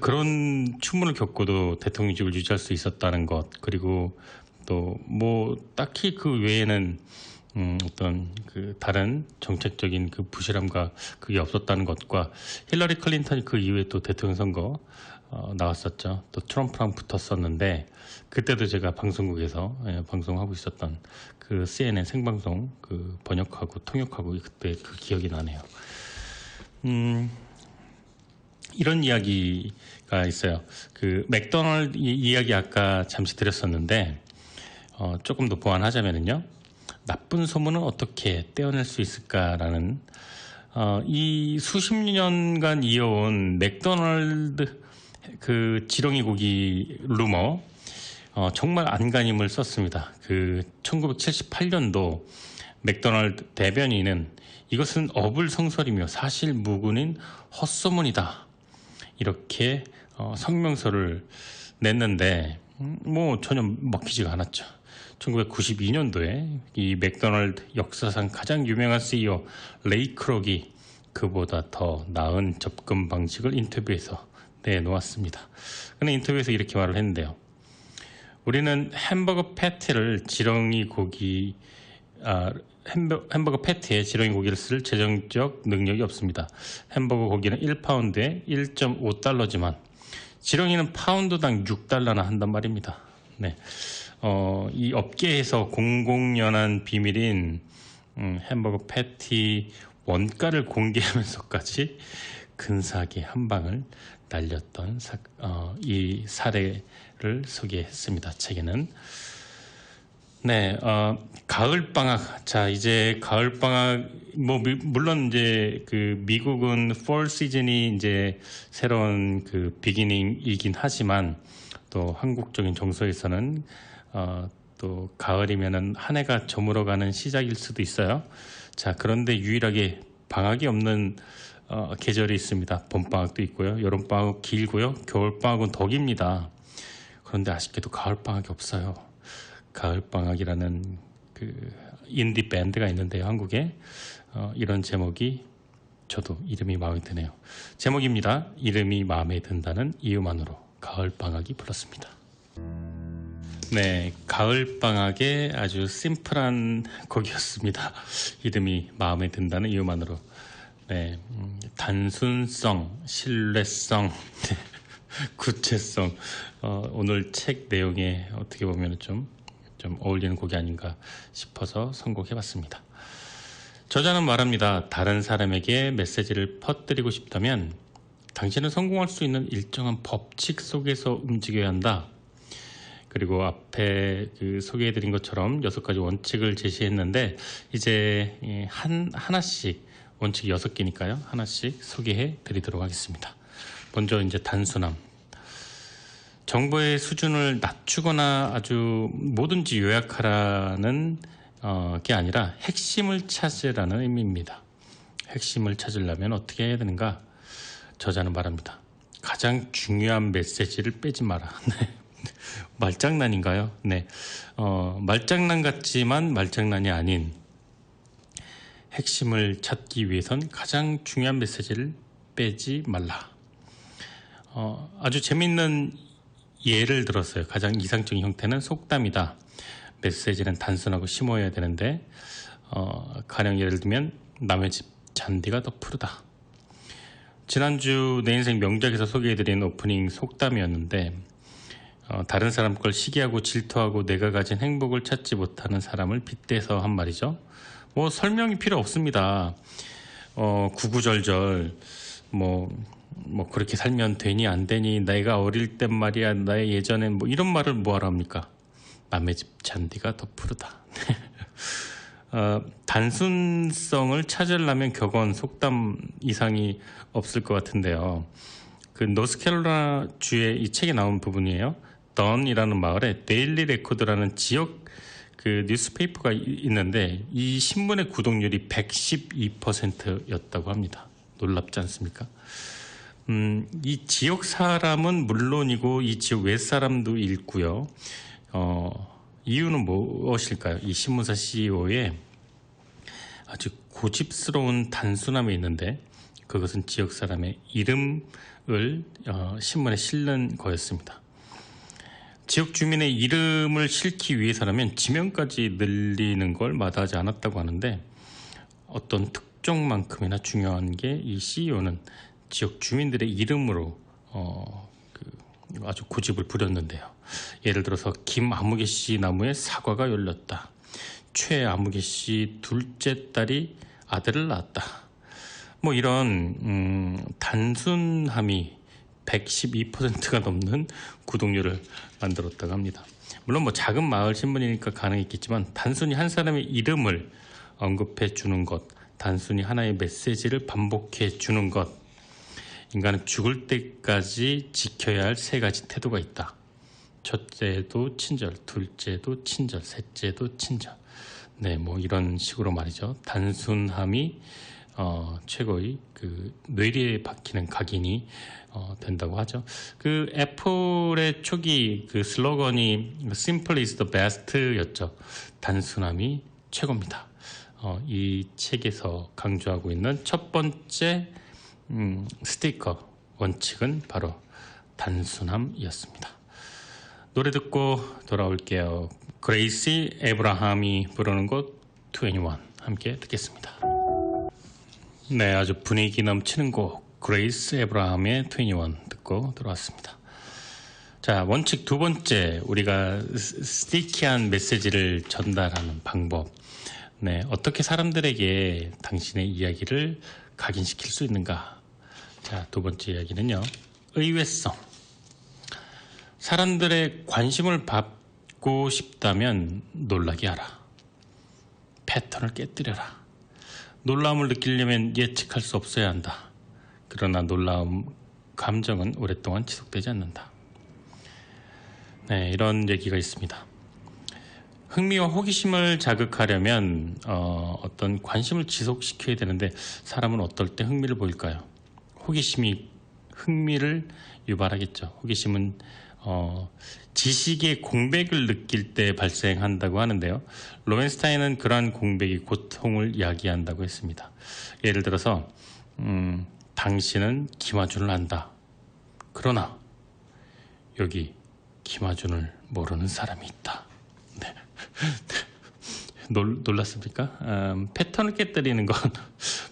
그런 추문을 겪고도 대통령직을 유지할 수 있었다는 것, 그리고 또 뭐 딱히 그 외에는 어떤 그 다른 정책적인 그 부실함과 그게 없었다는 것과 힐러리 클린턴이 그 이후에 또 대통령 선거 나왔었죠. 또 트럼프랑 붙었었는데 그때도 제가 방송국에서 방송하고 있었던 그 CNN 생방송 그 번역하고 통역하고 그때 그 기억이 나네요. 이런 이야기가 있어요. 그 맥도날드 이야기 아까 잠시 드렸었는데 조금 더 보완하자면요. 나쁜 소문은 어떻게 떼어낼 수 있을까라는 이 수십 년간 이어온 맥도날드 그 지렁이 고기 루머 정말 안간힘을 썼습니다. 그 1978년도 맥도날드 대변인은 이것은 어불성설이며 사실 무근인 헛소문이다. 이렇게 성명서를 냈는데 뭐 전혀 먹히지가 않았죠. 1992년도에 이 맥도날드 역사상 가장 유명한 CEO 레이 크록이 그보다 더 나은 접근 방식을 인터뷰에서 내놓았습니다. 그는 인터뷰에서 이렇게 말을 했는데요. 우리는 햄버거 패티를 햄버거 패티에 지렁이 고기를 쓸 재정적 능력이 없습니다. 햄버거 고기는 1파운드에 1.5달러지만 지렁이는 파운드당 6달러나 한단 말입니다. 네. 이 업계에서 공공연한 비밀인 햄버거 패티 원가를 공개하면서까지 근사하게 한 방을 날렸던 이 사례를 소개했습니다. 책에는. 네, 가을 방학. 자, 이제 가을 방학. 물론 이제 그 미국은 fall 시즌이 이제 새로운 그 비기닝이긴 하지만 또 한국적인 정서에서는 또 가을이면은 한 해가 저물어가는 시작일 수도 있어요. 자, 그런데 유일하게 방학이 없는 계절이 있습니다. 봄방학도 있고요. 여름방학 길고요. 겨울방학은 더 깁니다. 그런데 아쉽게도 가을방학이 없어요. 가을방학이라는 그 인디 밴드가 있는데요. 한국에 이런 제목이 저도 이름이 마음에 드네요. 제목입니다. 이름이 마음에 든다는 이유만으로 가을방학이 불렀습니다. 네, 가을방학의 아주 심플한 곡이었습니다. 이름이 마음에 든다는 이유만으로. 네, 단순성, 신뢰성, 구체성. 오늘 책 내용에 어떻게 보면 좀 어울리는 곡이 아닌가 싶어서 선곡해봤습니다. 저자는 말합니다. 다른 사람에게 메시지를 퍼뜨리고 싶다면 당신은 성공할 수 있는 일정한 법칙 속에서 움직여야 한다. 그리고 앞에 그 소개해드린 것처럼 6가지 원칙을 제시했는데 이제 하나씩 원칙이 6개니까요. 하나씩 소개해 드리도록 하겠습니다. 먼저 이제 단순함. 정보의 수준을 낮추거나 아주 뭐든지 요약하라는 게 아니라 핵심을 찾으라는 의미입니다. 핵심을 찾으려면 어떻게 해야 되는가? 저자는 말합니다. 가장 중요한 메시지를 빼지 마라. 네. 말장난인가요? 네. 말장난 같지만 말장난이 아닌 핵심을 찾기 위해선 가장 중요한 메시지를 빼지 말라. 아주 재밌는 예를 들었어요. 가장 이상적인 형태는 속담이다. 메시지는 단순하고 심오해야 되는데 가령 예를 들면 남의 집 잔디가 더 푸르다. 지난주 내 인생 명작에서 소개해드린 오프닝 속담이었는데 다른 사람 걸 시기하고 질투하고 내가 가진 행복을 찾지 못하는 사람을 빗대서 한 말이죠. 뭐 설명이 필요 없습니다. 구구절절 뭐 그렇게 살면 되니 안 되니 내가 어릴 땐 말이야 나의 예전엔 뭐 이런 말을 뭐하러 합니까? 남의 집 잔디가 더 푸르다. 단순성을 찾으려면 격언 속담 이상이 없을 것 같은데요. 그 노스캐롤라이나 주의 이 책에 나온 부분이에요. 던이라는 마을에 데일리 레코드라는 지역 그 뉴스페이퍼가 있는데 이 신문의 구독률이 112%였다고 합니다. 놀랍지 않습니까? 이 지역 사람은 물론이고 이 지역 외 사람도 읽고요. 이유는 무엇일까요? 이 신문사 CEO의 아주 고집스러운 단순함이 있는데 그것은 지역 사람의 이름을 신문에 실는 거였습니다. 지역 주민의 이름을 실기 위해서라면 지명까지 늘리는 걸 마다하지 않았다고 하는데, 어떤 특종만큼이나 중요한 게 이 CEO는 지역 주민들의 이름으로 아주 고집을 부렸는데요. 예를 들어서 김아무개 씨 나무에 사과가 열렸다. 최아무개 씨 둘째 딸이 아들을 낳았다. 뭐 이런 단순함이 112%가 넘는 구독률을 만들었다고 합니다. 물론 뭐 작은 마을 신문이니까 가능했겠지만, 단순히 한 사람의 이름을 언급해 주는 것, 단순히 하나의 메시지를 반복해 주는 것, 인간은 죽을 때까지 지켜야 할 세 가지 태도가 있다. 첫째도 친절, 둘째도 친절, 셋째도 친절. 네, 뭐 이런 식으로 말이죠. 단순함이 최고의 뇌리에 박히는 각인이 된다고 하죠. 애플의 초기 슬로건이 Simple is the best였죠. 단순함이 최고입니다. 이 책에서 강조하고 있는 첫 번째 스티커 원칙은 바로 단순함이었습니다. 노래 듣고 돌아올게요. 그레이시 에브라함이 부르는 곡 21 함께 듣겠습니다. 네, 아주 분위기 넘치는 곡 그레이스 에브라함의 21 듣고 들어왔습니다. 자, 원칙 두 번째, 우리가 스티키한 메시지를 전달하는 방법. 네, 어떻게 사람들에게 당신의 이야기를 각인시킬 수 있는가? 자, 두 번째 이야기는요, 의외성. 사람들의 관심을 받고 싶다면 놀라게 하라. 패턴을 깨뜨려라. 놀라움을 느끼려면 예측할 수 없어야 한다. 그러나 놀라움 감정은 오랫동안 지속되지 않는다. 네, 이런 얘기가 있습니다. 흥미와 호기심을 자극하려면 어떤 관심을 지속시켜야 되는데, 사람은 어떨 때 흥미를 보일까요? 호기심이 흥미를 유발하겠죠. 호기심은 지식의 공백을 느낄 때 발생한다고 하는데요. 로벤스타인은 그러한 공백이 고통을 이야기한다고 했습니다. 예를 들어서 당신은 김아준을 안다. 그러나 여기 김아준을 모르는 사람이 있다. 네. 놀랐습니까? 패턴을 깨뜨리는 건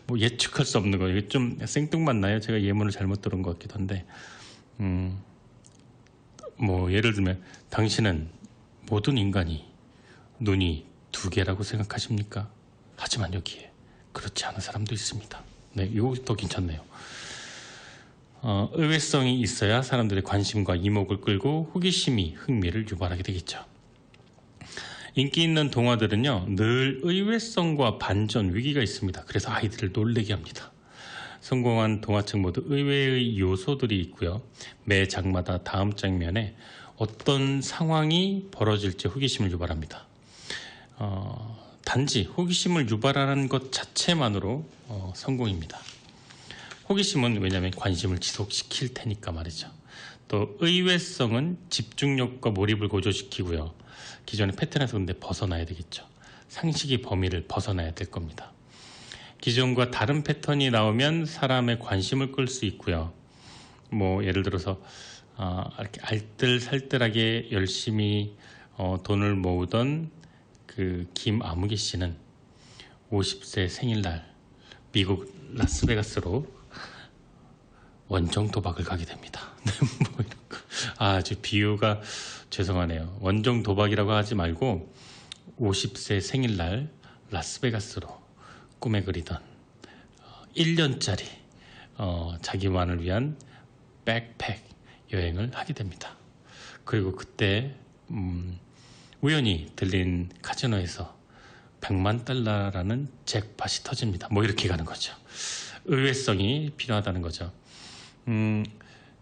뭐 예측할 수 없는 거. 이게 좀 생뚱맞나요? 제가 예문을 잘못 들은 것 같기도 한데, 뭐 예를 들면 당신은 모든 인간이 눈이 두 개라고 생각하십니까? 하지만 여기에 그렇지 않은 사람도 있습니다. 네, 이거 더 괜찮네요. 의외성이 있어야 사람들의 관심과 이목을 끌고 호기심이 흥미를 유발하게 되겠죠. 인기 있는 동화들은요, 늘 의외성과 반전, 위기가 있습니다. 그래서 아이들을 놀래게 합니다. 성공한 동화책 모두 의외의 요소들이 있고요. 매 장마다 다음 장면에 어떤 상황이 벌어질지 호기심을 유발합니다. 단지 호기심을 유발하는 것 자체만으로 성공입니다. 호기심은 왜냐하면 관심을 지속시킬 테니까 말이죠. 또 의외성은 집중력과 몰입을 고조시키고요. 기존의 패턴에서 근데 벗어나야 되겠죠. 상식의 범위를 벗어나야 될 겁니다. 기존과 다른 패턴이 나오면 사람의 관심을 끌 수 있고요. 뭐 예를 들어서 이렇게 알뜰살뜰하게 열심히 돈을 모으던 김아무개 씨는 50세 생일날 미국 라스베가스로 원정 도박을 가게 됩니다. 뭐 이런 거. 아주 비유가 죄송하네요. 원정 도박이라고 하지 말고 50세 생일날 라스베가스로 꿈에 그리던 1년짜리 자기만을 위한 백팩 여행을 하게 됩니다. 그리고 그때 우연히 들린 카지노에서 100만 달러라는 잭팟이 터집니다. 뭐 이렇게 가는 거죠. 의외성이 필요하다는 거죠.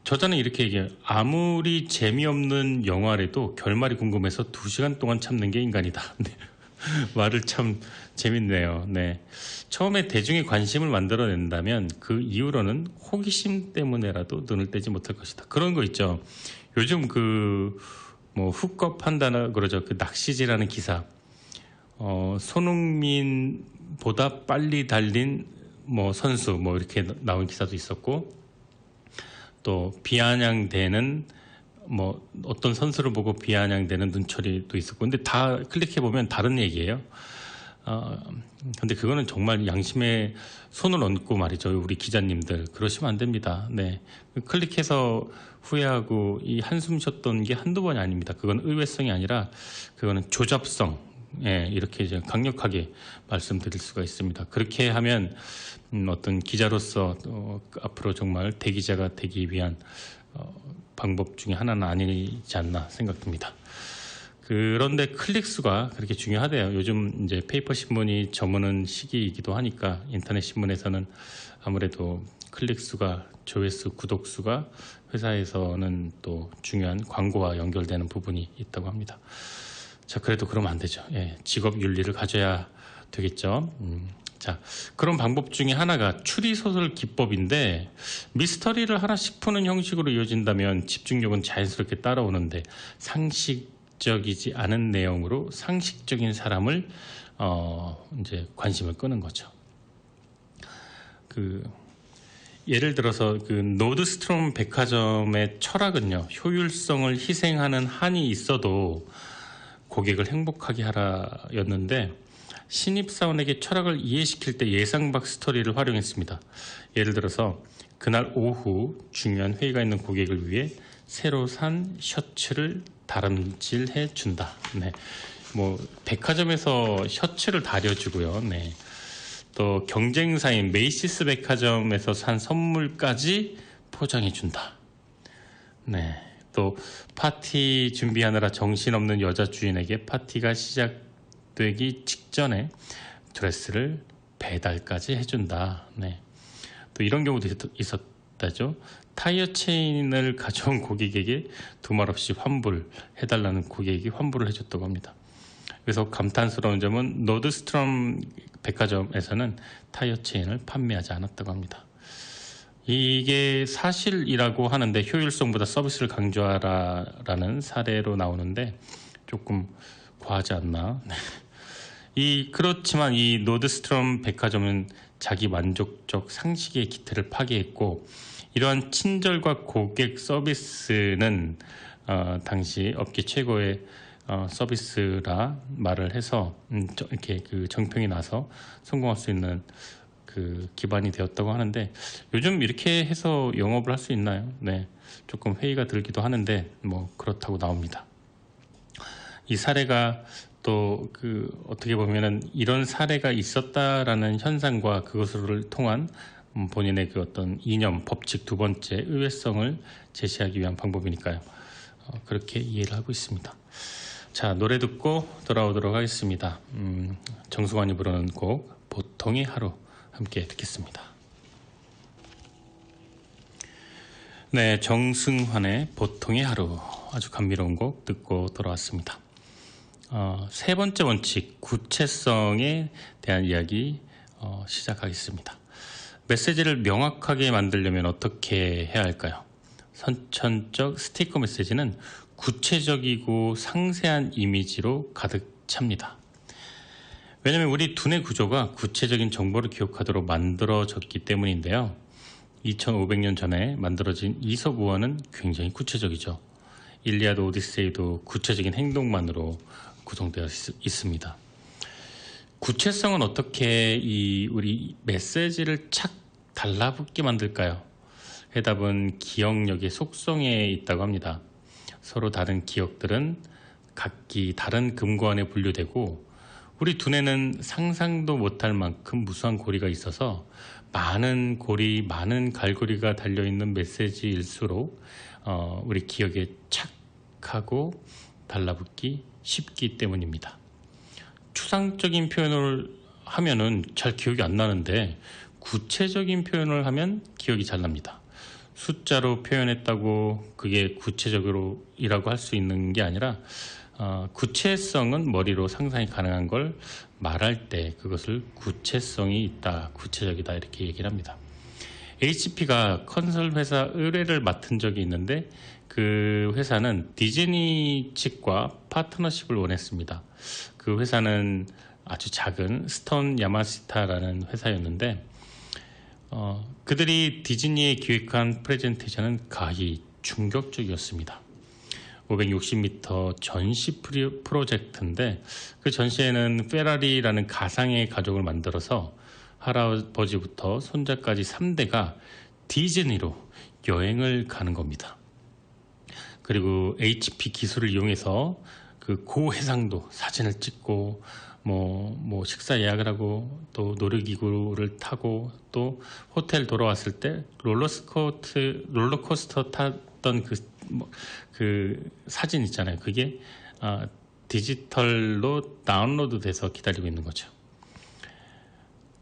저자는 이렇게 얘기해요. 아무리 재미없는 영화라도 결말이 궁금해서 2시간 동안 참는 게 인간이다. 네. 말을 참 재밌네요. 네. 처음에 대중의 관심을 만들어낸다면 그 이후로는 호기심 때문에라도 눈을 떼지 못할 것이다. 그런 거 있죠. 요즘 훅업 한다나 그러죠. 낚시질하는 기사. 손흥민보다 빨리 달린 선수 이렇게 나온 기사도 있었고, 또 비아냥대는 뭐 어떤 선수를 보고 비아냥대는 눈초리도 있었고, 근데 다 클릭해 보면 다른 얘기예요. 근데 그거는 정말 양심에 손을 얹고 말이죠. 우리 기자님들 그러시면 안 됩니다. 네, 클릭해서 후회하고 이 한숨 쉬었던 게 한두 번이 아닙니다. 그건 의외성이 아니라 그거는 조잡성. 예, 이렇게 이제 강력하게 말씀드릴 수가 있습니다. 그렇게 하면 어떤 기자로서 앞으로 정말 대기자가 되기 위한 방법 중에 하나는 아니지 않나 생각됩니다. 그런데 클릭 수가 그렇게 중요하대요. 요즘 이제 페이퍼 신문이 저무는 시기이기도 하니까 인터넷 신문에서는 아무래도 클릭 수가, 조회수, 구독 수가 회사에서는 또 중요한 광고와 연결되는 부분이 있다고 합니다. 자, 그래도 그러면 안 되죠. 예, 직업 윤리를 가져야 되겠죠. 자, 그런 방법 중에 하나가 추리소설 기법인데, 미스터리를 하나씩 푸는 형식으로 이어진다면 집중력은 자연스럽게 따라오는데, 상식적이지 않은 내용으로 상식적인 사람을 이제 관심을 끄는 거죠. 예를 들어서 노드스트롬 백화점의 철학은요, 효율성을 희생하는 한이 있어도 고객을 행복하게 하라였는데, 신입사원에게 철학을 이해시킬 때 예상 밖 스토리를 활용했습니다. 예를 들어서 그날 오후 중요한 회의가 있는 고객을 위해 새로 산 셔츠를 다람질해 준다. 네, 뭐 백화점에서 셔츠를 다려주고요. 네, 또 경쟁사인 메이시스 백화점에서 산 선물까지 포장해 준다. 네, 또 파티 준비하느라 정신없는 여자 주인에게 파티가 시작되기 직전에 드레스를 배달까지 해준다. 네, 또 이런 경우도 있었다죠. 타이어 체인을 가져온 고객에게 두말 없이 환불해달라는 고객이 환불을 해줬다고 합니다. 그래서 감탄스러운 점은 노드스트롬 백화점에서는 타이어 체인을 판매하지 않았다고 합니다. 이게 사실이라고 하는데 효율성보다 서비스를 강조하라라는 사례로 나오는데 조금 과하지 않나. 그렇지만 이 노드스트롬 백화점은 자기 만족적 상식의 기틀을 파괴했고, 이러한 친절과 고객 서비스는 당시 업계 최고의 서비스라 말을 해서 이렇게 정평이 나서 성공할 수 있는 기반이 되었다고 하는데, 요즘 이렇게 해서 영업을 할 수 있나요? 네, 조금 회의가 들기도 하는데 뭐 그렇다고 나옵니다. 이 사례가 또 어떻게 보면은 이런 사례가 있었다라는 현상과 그것을 통한 본인의 어떤 이념, 법칙 두 번째 의외성을 제시하기 위한 방법이니까요. 그렇게 이해를 하고 있습니다. 자, 노래 듣고 돌아오도록 하겠습니다. 정승환이 부르는 곡 보통의 하루 함께 듣겠습니다. 네, 정승환의 보통의 하루, 아주 감미로운 곡 듣고 돌아왔습니다. 세 번째 원칙, 구체성에 대한 이야기 시작하겠습니다. 메시지를 명확하게 만들려면 어떻게 해야 할까요? 선천적 스티커 메시지는 구체적이고 상세한 이미지로 가득 찹니다. 왜냐하면 우리 두뇌 구조가 구체적인 정보를 기억하도록 만들어졌기 때문인데요. 2500년 전에 만들어진 이솝 우화는 굉장히 구체적이죠. 일리아드 오디세이도 구체적인 행동만으로 구성되어 있습니다. 구체성은 어떻게 우리 메시지를 착 달라붙게 만들까요? 해답은 기억력의 속성에 있다고 합니다. 서로 다른 기억들은 각기 다른 금고안에 분류되고, 우리 두뇌는 상상도 못할 만큼 무수한 고리가 있어서 많은 갈고리가 달려있는 메시지일수록 우리 기억에 착 하고 달라붙기 쉽기 때문입니다. 추상적인 표현을 하면은 잘 기억이 안 나는데 구체적인 표현을 하면 기억이 잘 납니다. 숫자로 표현했다고 그게 구체적으로이라고 할 수 있는 게 아니라 구체성은 머리로 상상이 가능한 걸 말할 때 그것을 구체성이 있다, 구체적이다 이렇게 얘기를 합니다. HP가 컨설 회사 의뢰를 맡은 적이 있는데 그 회사는 디즈니 측과 파트너십을 원했습니다. 그 회사는 아주 작은 스톤 야마시타라는 회사였는데 그들이 디즈니에 기획한 프레젠테이션은 가히 충격적이었습니다. 560m 전시 프로젝트인데, 그 전시에는 페라리라는 가상의 가족을 만들어서 할아버지부터 손자까지 3대가 디즈니로 여행을 가는 겁니다. 그리고 HP 기술을 이용해서 그 고해상도 사진을 찍고 뭐 식사 예약을 하고 또 놀이기구를 타고 또 호텔 돌아왔을 때 롤러코스터 탔던 그 사진 있잖아요. 그게 디지털로 다운로드 돼서 기다리고 있는 거죠.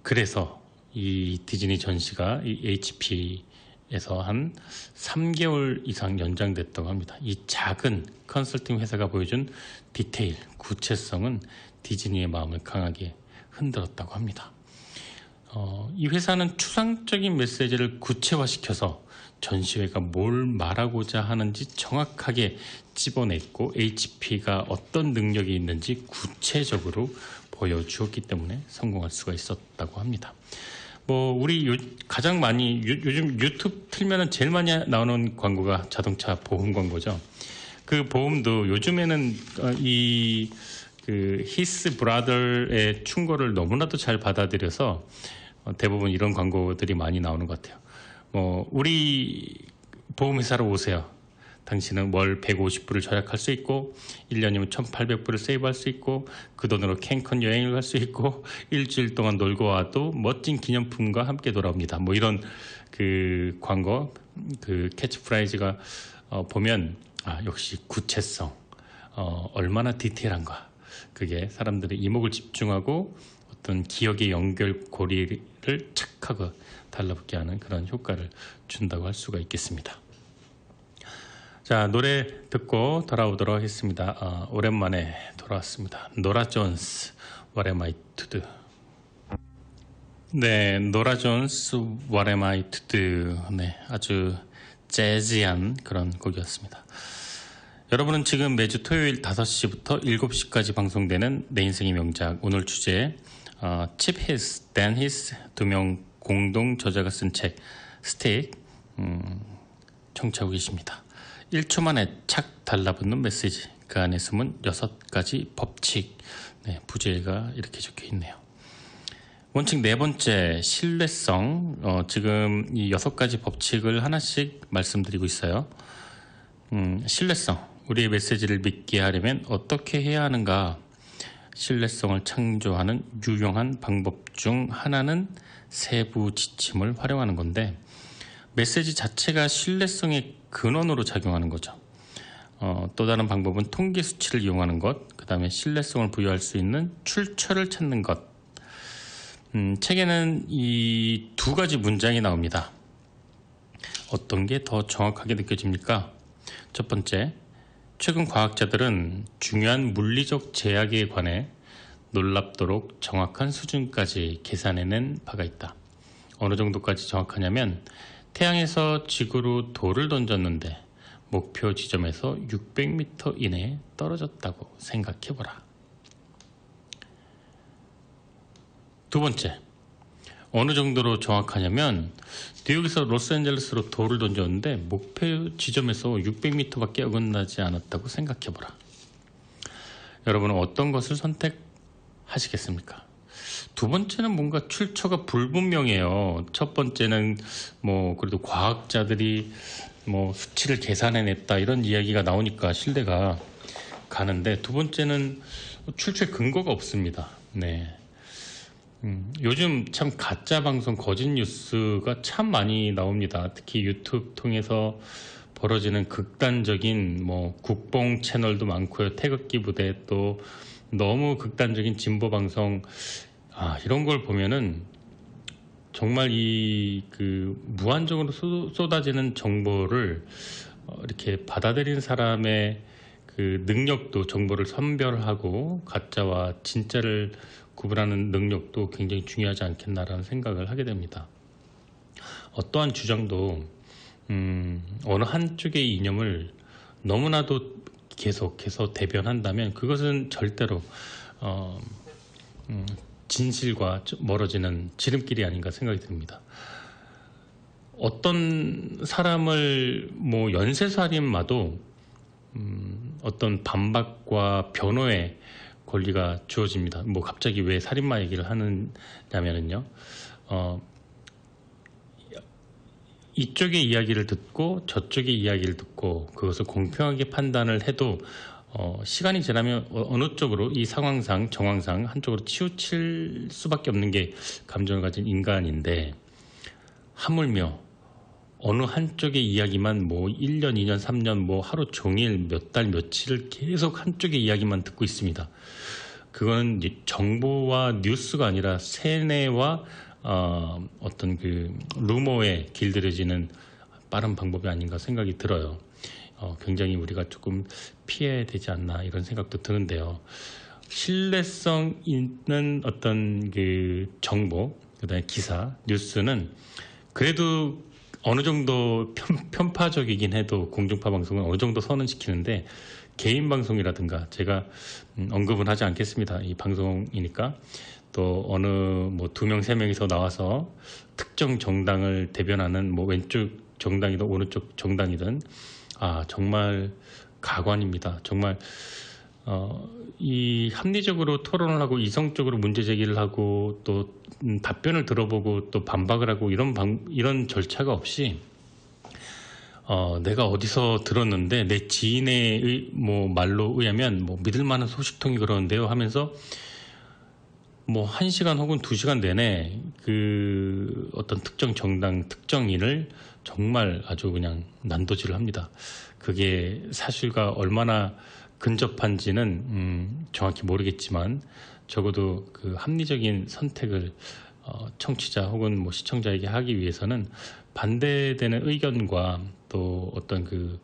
그래서 이 디즈니 전시가 이 HP에서 한 3개월 이상 연장됐다고 합니다. 이 작은 컨설팅 회사가 보여준 디테일, 구체성은 디즈니의 마음을 강하게 흔들었다고 합니다. 이 회사는 추상적인 메시지를 구체화시켜서 전시회가 뭘 말하고자 하는지 정확하게 집어냈고 HP가 어떤 능력이 있는지 구체적으로 보여주었기 때문에 성공할 수가 있었다고 합니다. 우리 가장 많이 요즘 유튜브 틀면은 제일 많이 나오는 광고가 자동차 보험 광고죠. 그 보험도 요즘에는 히스 브라더의 충고를 너무나도 잘 받아들여서 대부분 이런 광고들이 많이 나오는 것 같아요. 우리 보험회사로 오세요. 당신은 월 150불을 절약할 수 있고 1년이면 1,800불을 세이브할 수 있고 그 돈으로 캔컨 여행을 갈 수 있고 일주일 동안 놀고 와도 멋진 기념품과 함께 돌아옵니다. 이런 그 광고, 그 캐치프라이즈가 보면 역시 구체성, 얼마나 디테일한가. 그게 사람들의 이목을 집중하고 어떤 기억의 연결고리를 착 하고 달라붙게 하는 그런 효과를 준다고 할 수가 있겠습니다. 자, 노래 듣고 돌아오도록 하겠습니다. 오랜만에 돌아왔습니다. 노라 존스, What Am I To Do. 네, 노라 존스, What Am I To Do. 네, 아주 재즈한 그런 곡이었습니다. 여러분은 지금 매주 토요일 5시부터 7시까지 방송되는 내 인생의 명작, 오늘 주제 칩 히스, 댄 히스 두 명 공동 저자가 쓴 책 스틱 청취하고 계십니다. 1초 만에 착 달라붙는 메시지, 그 안에 숨은 6가지 법칙. 네, 부제가 이렇게 적혀 있네요. 원칙 4번째, 신뢰성. 지금 이 6가지 법칙을 하나씩 말씀드리고 있어요. 신뢰성. 우리의 메시지를 믿게 하려면 어떻게 해야 하는가? 신뢰성을 창조하는 유용한 방법 중 하나는 세부 지침을 활용하는 건데, 메시지 자체가 신뢰성의 근원으로 작용하는 거죠. 또 다른 방법은 통계 수치를 이용하는 것, 그 다음에 신뢰성을 부여할 수 있는 출처를 찾는 것. 책에는 이 2가지 문장이 나옵니다. 어떤 게 더 정확하게 느껴집니까? 첫 번째, 최근 과학자들은 중요한 물리적 제약에 관해 놀랍도록 정확한 수준까지 계산해낸 바가 있다. 어느 정도까지 정확하냐면 태양에서 지구로 돌을 던졌는데 목표 지점에서 600m 이내에 떨어졌다고 생각해보라. 두 번째, 어느 정도로 정확하냐면 뉴욕에서 로스앤젤레스로 돌을 던졌는데 목표 지점에서 600m밖에 어긋나지 않았다고 생각해보라. 여러분은 어떤 것을 선택하시겠습니까? 두 번째는 뭔가 출처가 불분명해요. 첫 번째는 그래도 과학자들이 수치를 계산해냈다 이런 이야기가 나오니까 신뢰가 가는데, 두 번째는 출처의 근거가 없습니다. 네. 요즘 참 가짜 방송, 거짓 뉴스가 참 많이 나옵니다. 특히 유튜브 통해서 벌어지는 극단적인 국뽕 채널도 많고요. 태극기 부대, 또 너무 극단적인 진보 방송, 이런 걸 보면은 정말 무한정으로 쏟아지는 정보를 이렇게 받아들이는 사람의 그 능력도, 정보를 선별하고 가짜와 진짜를 구분하는 능력도 굉장히 중요하지 않겠나라는 생각을 하게 됩니다. 어떠한 주장도 어느 한쪽의 이념을 너무나도 계속해서 대변한다면 그것은 절대로 진실과 멀어지는 지름길이 아닌가 생각이 듭니다. 어떤 사람을 연쇄살인마도 어떤 반박과 변호의 권리가 주어집니다. 뭐 갑자기 왜 살인마 얘기를 하느냐면은요, 이쪽의 이야기를 듣고 저쪽의 이야기를 듣고 그것을 공평하게 판단을 해도 시간이 지나면 어느 쪽으로 이 상황상 정황상 한쪽으로 치우칠 수밖에 없는 게 감정을 가진 인간인데, 하물며 어느 한쪽의 이야기만 뭐 1년, 2년, 3년 뭐 하루 종일 몇 달, 며칠을 계속 한쪽의 이야기만 듣고 있습니다. 그거는 정보와 뉴스가 아니라 세뇌와 어떤 그 루머에 길들여지는 빠른 방법이 아닌가 생각이 들어요. 굉장히 우리가 조금 피해야 되지 않나 이런 생각도 드는데요. 신뢰성 있는 어떤 그 정보, 그다음에 기사, 뉴스는 그래도 어느 정도 편파적이긴 해도 공중파 방송은 어느 정도 선은 지키는데, 개인 방송이라든가 제가 언급은 하지 않겠습니다. 이 방송이니까. 또 어느 뭐 2명, 3명이서 나와서 특정 정당을 대변하는 뭐 왼쪽 정당이든 오른쪽 정당이든 정말 가관입니다. 정말 이 합리적으로 토론을 하고 이성적으로 문제 제기를 하고 또 답변을 들어보고 또 반박을 하고 이런 절차가 없이 내가 어디서 들었는데 내 지인의 뭐 말로 의하면 뭐 믿을 만한 소식통이 그러는데요 하면서 뭐 1시간 혹은 2시간 내내 그 어떤 특정 정당 특정인을 정말 아주 그냥 난도질을 합니다. 그게 사실과 얼마나 근접한지는 정확히 모르겠지만 적어도 그 합리적인 선택을 청취자 혹은 뭐 시청자에게 하기 위해서는 반대되는 의견과 또 어떤 그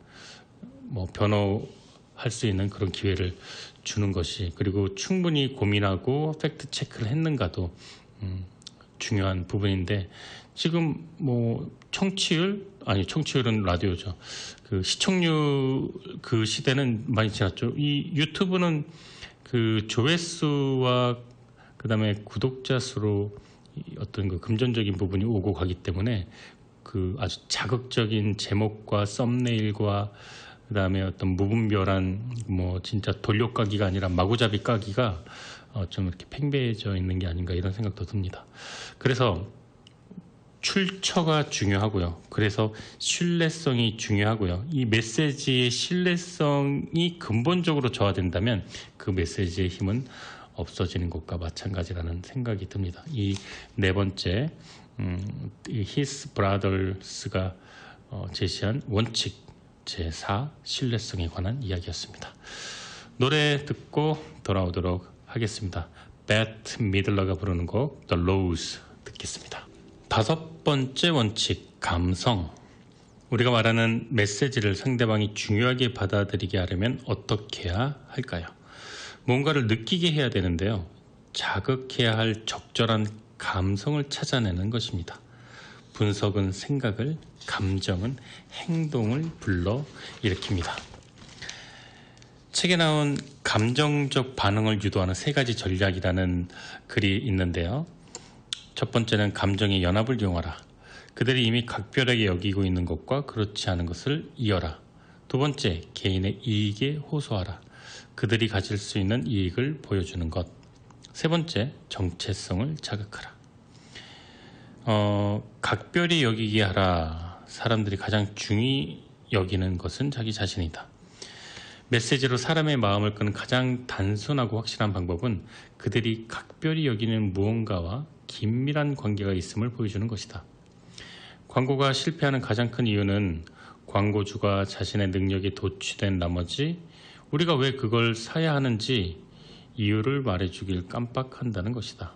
뭐 변호할 수 있는 그런 기회를 주는 것이, 그리고 충분히 고민하고 팩트 체크를 했는가도 중요한 부분인데, 지금 뭐 청취율은 라디오죠. 그 시청률 그 시대는 많이 지났죠. 이 유튜브는 그 조회수와 그다음에 구독자 수로 어떤 그 금전적인 부분이 오고 가기 때문에 그 아주 자극적인 제목과 썸네일과 그다음에 어떤 무분별한 뭐 진짜 돌려 까기가 아니라 마구잡이 까기가 좀 이렇게 팽배해져 있는 게 아닌가 이런 생각도 듭니다. 그래서 출처가 중요하고요. 그래서 신뢰성이 중요하고요. 이 메시지의 신뢰성이 근본적으로 저하된다면 그 메시지의 힘은 없어지는 것과 마찬가지라는 생각이 듭니다. 이 네 번째 His Brothers가 제시한 원칙 제4 신뢰성에 관한 이야기였습니다. 노래 듣고 돌아오도록 하겠습니다. 배트 미들러가 부르는 곡 The Rose 듣겠습니다. 5번째 원칙, 감성. 우리가 말하는 메시지를 상대방이 중요하게 받아들이게 하려면 어떻게 해야 할까요? 뭔가를 느끼게 해야 되는데요. 자극해야 할 적절한 감성을 찾아내는 것입니다. 분석은 생각을, 감정은 행동을 불러일으킵니다. 책에 나온 감정적 반응을 유도하는 3가지 전략이라는 글이 있는데요. 첫 번째는 감정의 연합을 이용하라. 그들이 이미 각별하게 여기고 있는 것과 그렇지 않은 것을 이어라. 두 번째, 개인의 이익에 호소하라. 그들이 가질 수 있는 이익을 보여주는 것. 세 번째, 정체성을 자극하라. 각별히 여기게 하라. 사람들이 가장 중히 여기는 것은 자기 자신이다. 메시지로 사람의 마음을 끄는 가장 단순하고 확실한 방법은 그들이 각별히 여기는 무언가와 긴밀한 관계가 있음을 보여주는 것이다. 광고가 실패하는 가장 큰 이유는 광고주가 자신의 능력이 도취된 나머지 우리가 왜 그걸 사야 하는지 이유를 말해주길 깜빡한다는 것이다.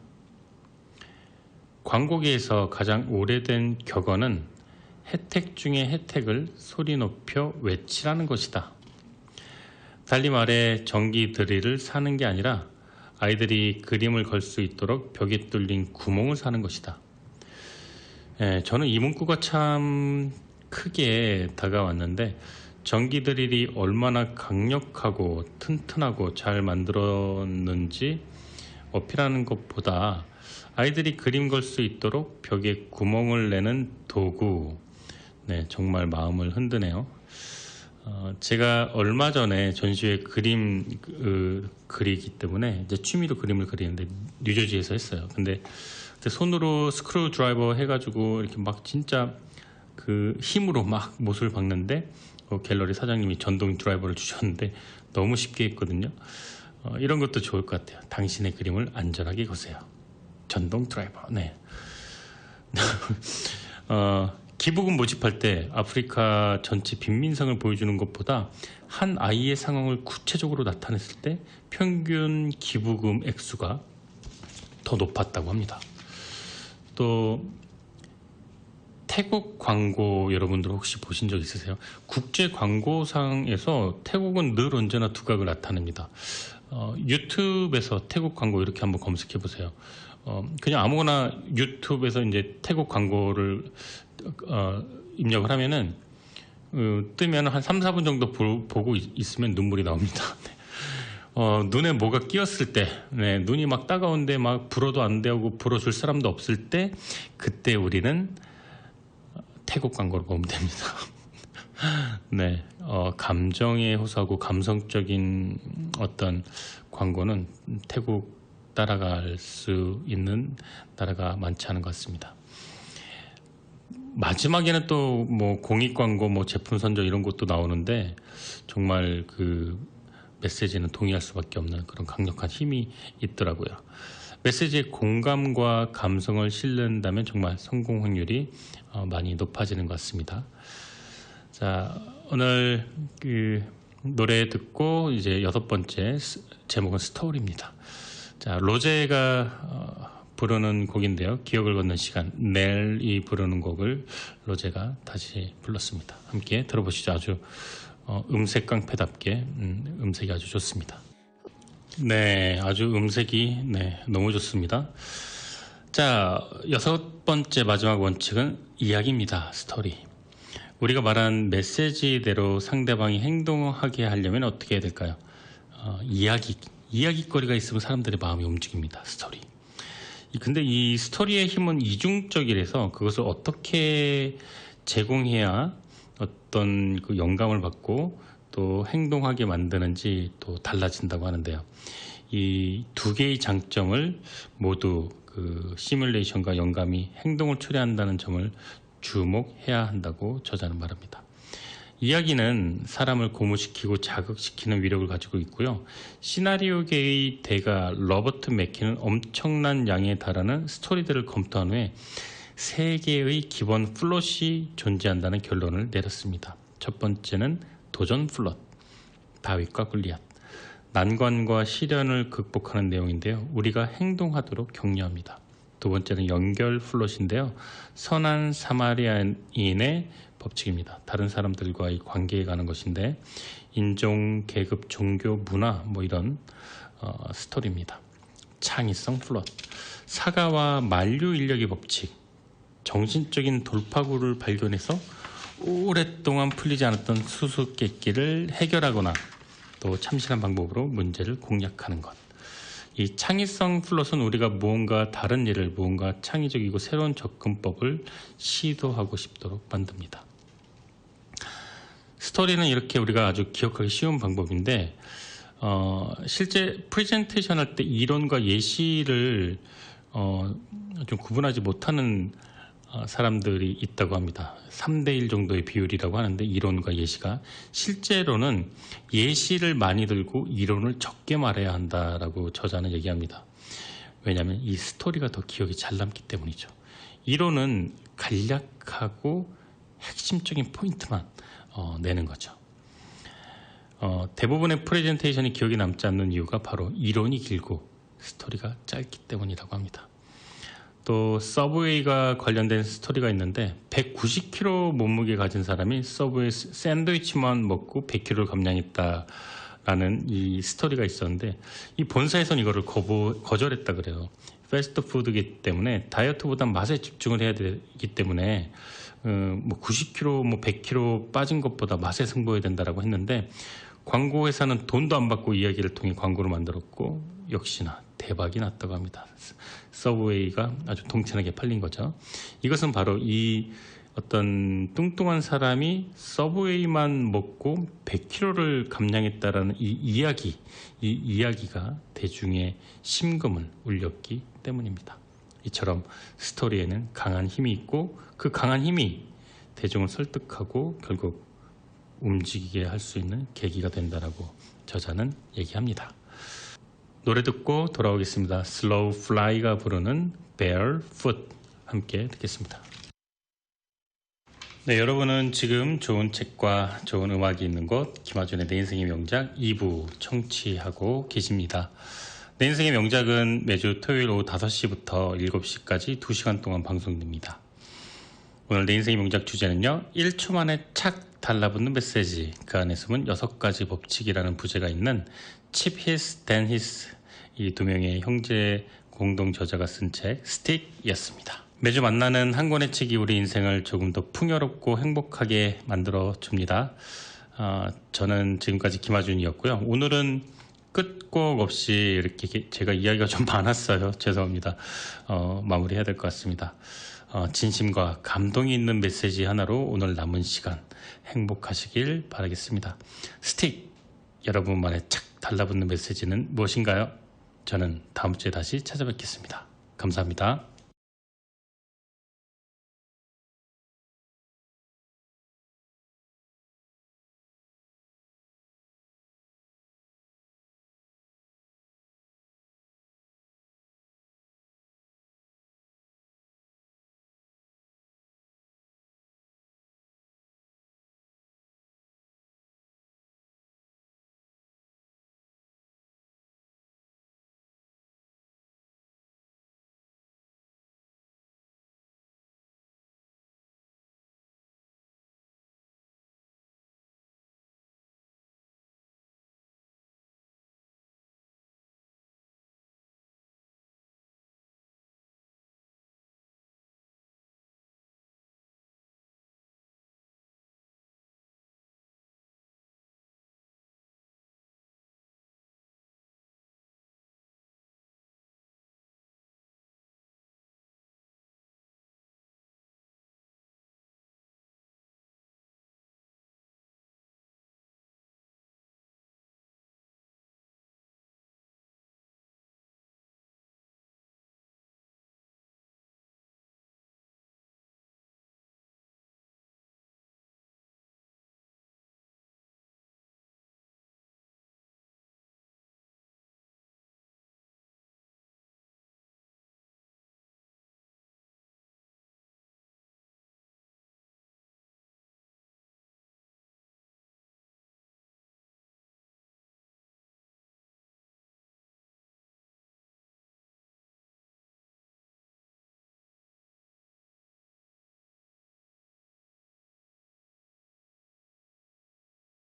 광고계에서 가장 오래된 격언은 혜택 중의 혜택을 소리 높여 외치라는 것이다. 달리 말해 전기 드릴을 사는 게 아니라 아이들이 그림을 걸 수 있도록 벽에 뚫린 구멍을 사는 것이다. 저는 이 문구가 참 크게 다가왔는데, 전기 드릴이 얼마나 강력하고 튼튼하고 잘 만들었는지 어필하는 것보다 아이들이 그림 걸 수 있도록 벽에 구멍을 내는 도구, 정말 마음을 흔드네요. 제가 얼마 전에 전시회 그림 그리기 때문에 이제 취미로 그림을 그리는데 뉴저지에서 했어요. 근데 그때 손으로 스크류 드라이버 해가지고 이렇게 막 진짜 그 힘으로 막 못을 박는데 갤러리 사장님이 전동 드라이버를 주셨는데 너무 쉽게 했거든요. 이런 것도 좋을 것 같아요. 당신의 그림을 안전하게 거세요. 전동 드라이버. 네. 기부금 모집할 때 아프리카 전체 빈민상을 보여주는 것보다 한 아이의 상황을 구체적으로 나타냈을 때 평균 기부금 액수가 더 높았다고 합니다. 또 태국 광고 여러분들 혹시 보신 적 있으세요? 국제 광고상에서 태국은 늘 언제나 두각을 나타냅니다. 유튜브에서 태국 광고 이렇게 한번 검색해 보세요. 그냥 아무거나 유튜브에서 이제 태국 광고를 입력을 하면은 뜨면 한 3, 4분 정도 보고 있으면 눈물이 나옵니다. 눈에 뭐가 끼었을 때, 네, 눈이 막 따가운데 막 불어도 안 되고 불어줄 사람도 없을 때, 그때 우리는 태국 광고를 보면 됩니다. 네, 감정에 호소하고 감성적인 어떤 광고는 태국 따라갈 수 있는 나라가 많지 않은 것 같습니다. 마지막에는 또 뭐 공익 광고, 뭐 제품 선정 이런 것도 나오는데 정말 그 메시지는 동의할 수밖에 없는 그런 강력한 힘이 있더라고요. 메시지의 공감과 감성을 실른다면 정말 성공 확률이 많이 높아지는 것 같습니다. 자, 오늘 그 노래 듣고 이제 6번째 제목은 스토리입니다. 자, 로제가 부르는 곡인데요. 기억을 걷는 시간, 넬이 부르는 곡을 로제가 다시 불렀습니다. 함께 들어보시죠. 아주 음색 깡패답게 음색이 아주 좋습니다. 네, 아주 음색이 너무 좋습니다. 자, 6번째 마지막 원칙은 이야기입니다. 스토리. 우리가 말한 메시지대로 상대방이 행동하게 하려면 어떻게 해야 될까요? 이야기거리가 있으면 사람들의 마음이 움직입니다. 스토리. 근데 이 스토리의 힘은 이중적이라서 그것을 어떻게 제공해야 어떤 그 영감을 받고 또 행동하게 만드는지 또 달라진다고 하는데요. 이 두 개의 장점을 모두 그 시뮬레이션과 영감이 행동을 초래한다는 점을 주목해야 한다고 저자는 말합니다. 이야기는 사람을 고무시키고 자극시키는 위력을 가지고 있고요. 시나리오계의 대가 로버트 맥키는 엄청난 양에 달하는 스토리들을 검토한 후에 3개의 기본 플롯이 존재한다는 결론을 내렸습니다. 첫 번째는 도전 플롯, 다윗과 골리앗, 난관과 시련을 극복하는 내용인데요. 우리가 행동하도록 격려합니다. 두 번째는 연결 플롯인데요. 선한 사마리아인의 법칙입니다. 다른 사람들과의 관계에 가는 것인데 인종, 계급, 종교, 문화 뭐 이런 스토리입니다. 창의성 플롯, 사과와 만류 인력의 법칙, 정신적인 돌파구를 발견해서 오랫동안 풀리지 않았던 수수께끼를 해결하거나 또 참신한 방법으로 문제를 공략하는 것. 이 창의성 플롯은 우리가 무언가 다른 일을, 무언가 창의적이고 새로운 접근법을 시도하고 싶도록 만듭니다. 스토리는 이렇게 우리가 아주 기억하기 쉬운 방법인데 실제 프레젠테이션 할 때 이론과 예시를 좀 구분하지 못하는 사람들이 있다고 합니다. 3대1 정도의 비율이라고 하는데 이론과 예시가 실제로는 예시를 많이 들고 이론을 적게 말해야 한다라고 저자는 얘기합니다. 왜냐하면 이 스토리가 더 기억이 잘 남기 때문이죠. 이론은 간략하고 핵심적인 포인트만 내는 거죠. 대부분의 프레젠테이션이 기억에 남지 않는 이유가 바로 이론이 길고 스토리가 짧기 때문이라고 합니다. 또 서브웨이가 관련된 스토리가 있는데 190kg 몸무게 가진 사람이 서브웨이 샌드위치만 먹고 100kg를 감량했다라는 이 스토리가 있었는데 이 본사에서는 이거를 거절했다 그래요. 패스트푸드이기 때문에 다이어트보다 맛에 집중을 해야 되기 때문에 뭐 90kg, 뭐 100kg 빠진 것보다 맛에 승부해야 된다라고 했는데 광고 회사는 돈도 안 받고 이야기를 통해 광고를 만들었고 역시나 대박이 났다고 합니다. 서브웨이가 아주 통쾌하게 팔린 거죠. 이것은 바로 이 어떤 뚱뚱한 사람이 서브웨이만 먹고 100kg를 감량했다라는 이 이야기가 대중의 심금을 울렸기 때문입니다. 이처럼 스토리에는 강한 힘이 있고 그 강한 힘이 대중을 설득하고 결국 움직이게 할 수 있는 계기가 된다라고 저자는 얘기합니다. 노래 듣고 돌아오겠습니다. Slow Fly가 부르는 Barefoot 함께 듣겠습니다. 네, 여러분은 지금 좋은 책과 좋은 음악이 있는 곳 김하준의 내 인생의 명작 2부 청취하고 계십니다. 내 인생의 명작은 매주 토요일 오후 5시부터 7시까지 2시간 동안 방송됩니다. 오늘 내 인생의 명작 주제는요. 1초 만에 착 달라붙는 메시지, 그 안에 숨은 6가지 법칙이라는 부제가 있는 칩 히스, 댄 히스, 이 두 명의 형제 공동 저자가 쓴 책 스틱이었습니다. 매주 만나는 한 권의 책이 우리 인생을 조금 더 풍요롭고 행복하게 만들어 줍니다. 저는 지금까지 김하준이었고요. 오늘은 끝곡 없이 이렇게 제가 이야기가 좀 많았어요. 죄송합니다. 마무리해야 될 것 같습니다. 진심과 감동이 있는 메시지 하나로 오늘 남은 시간 행복하시길 바라겠습니다. 스틱, 여러분만의 착 달라붙는 메시지는 무엇인가요? 저는 다음 주에 다시 찾아뵙겠습니다. 감사합니다.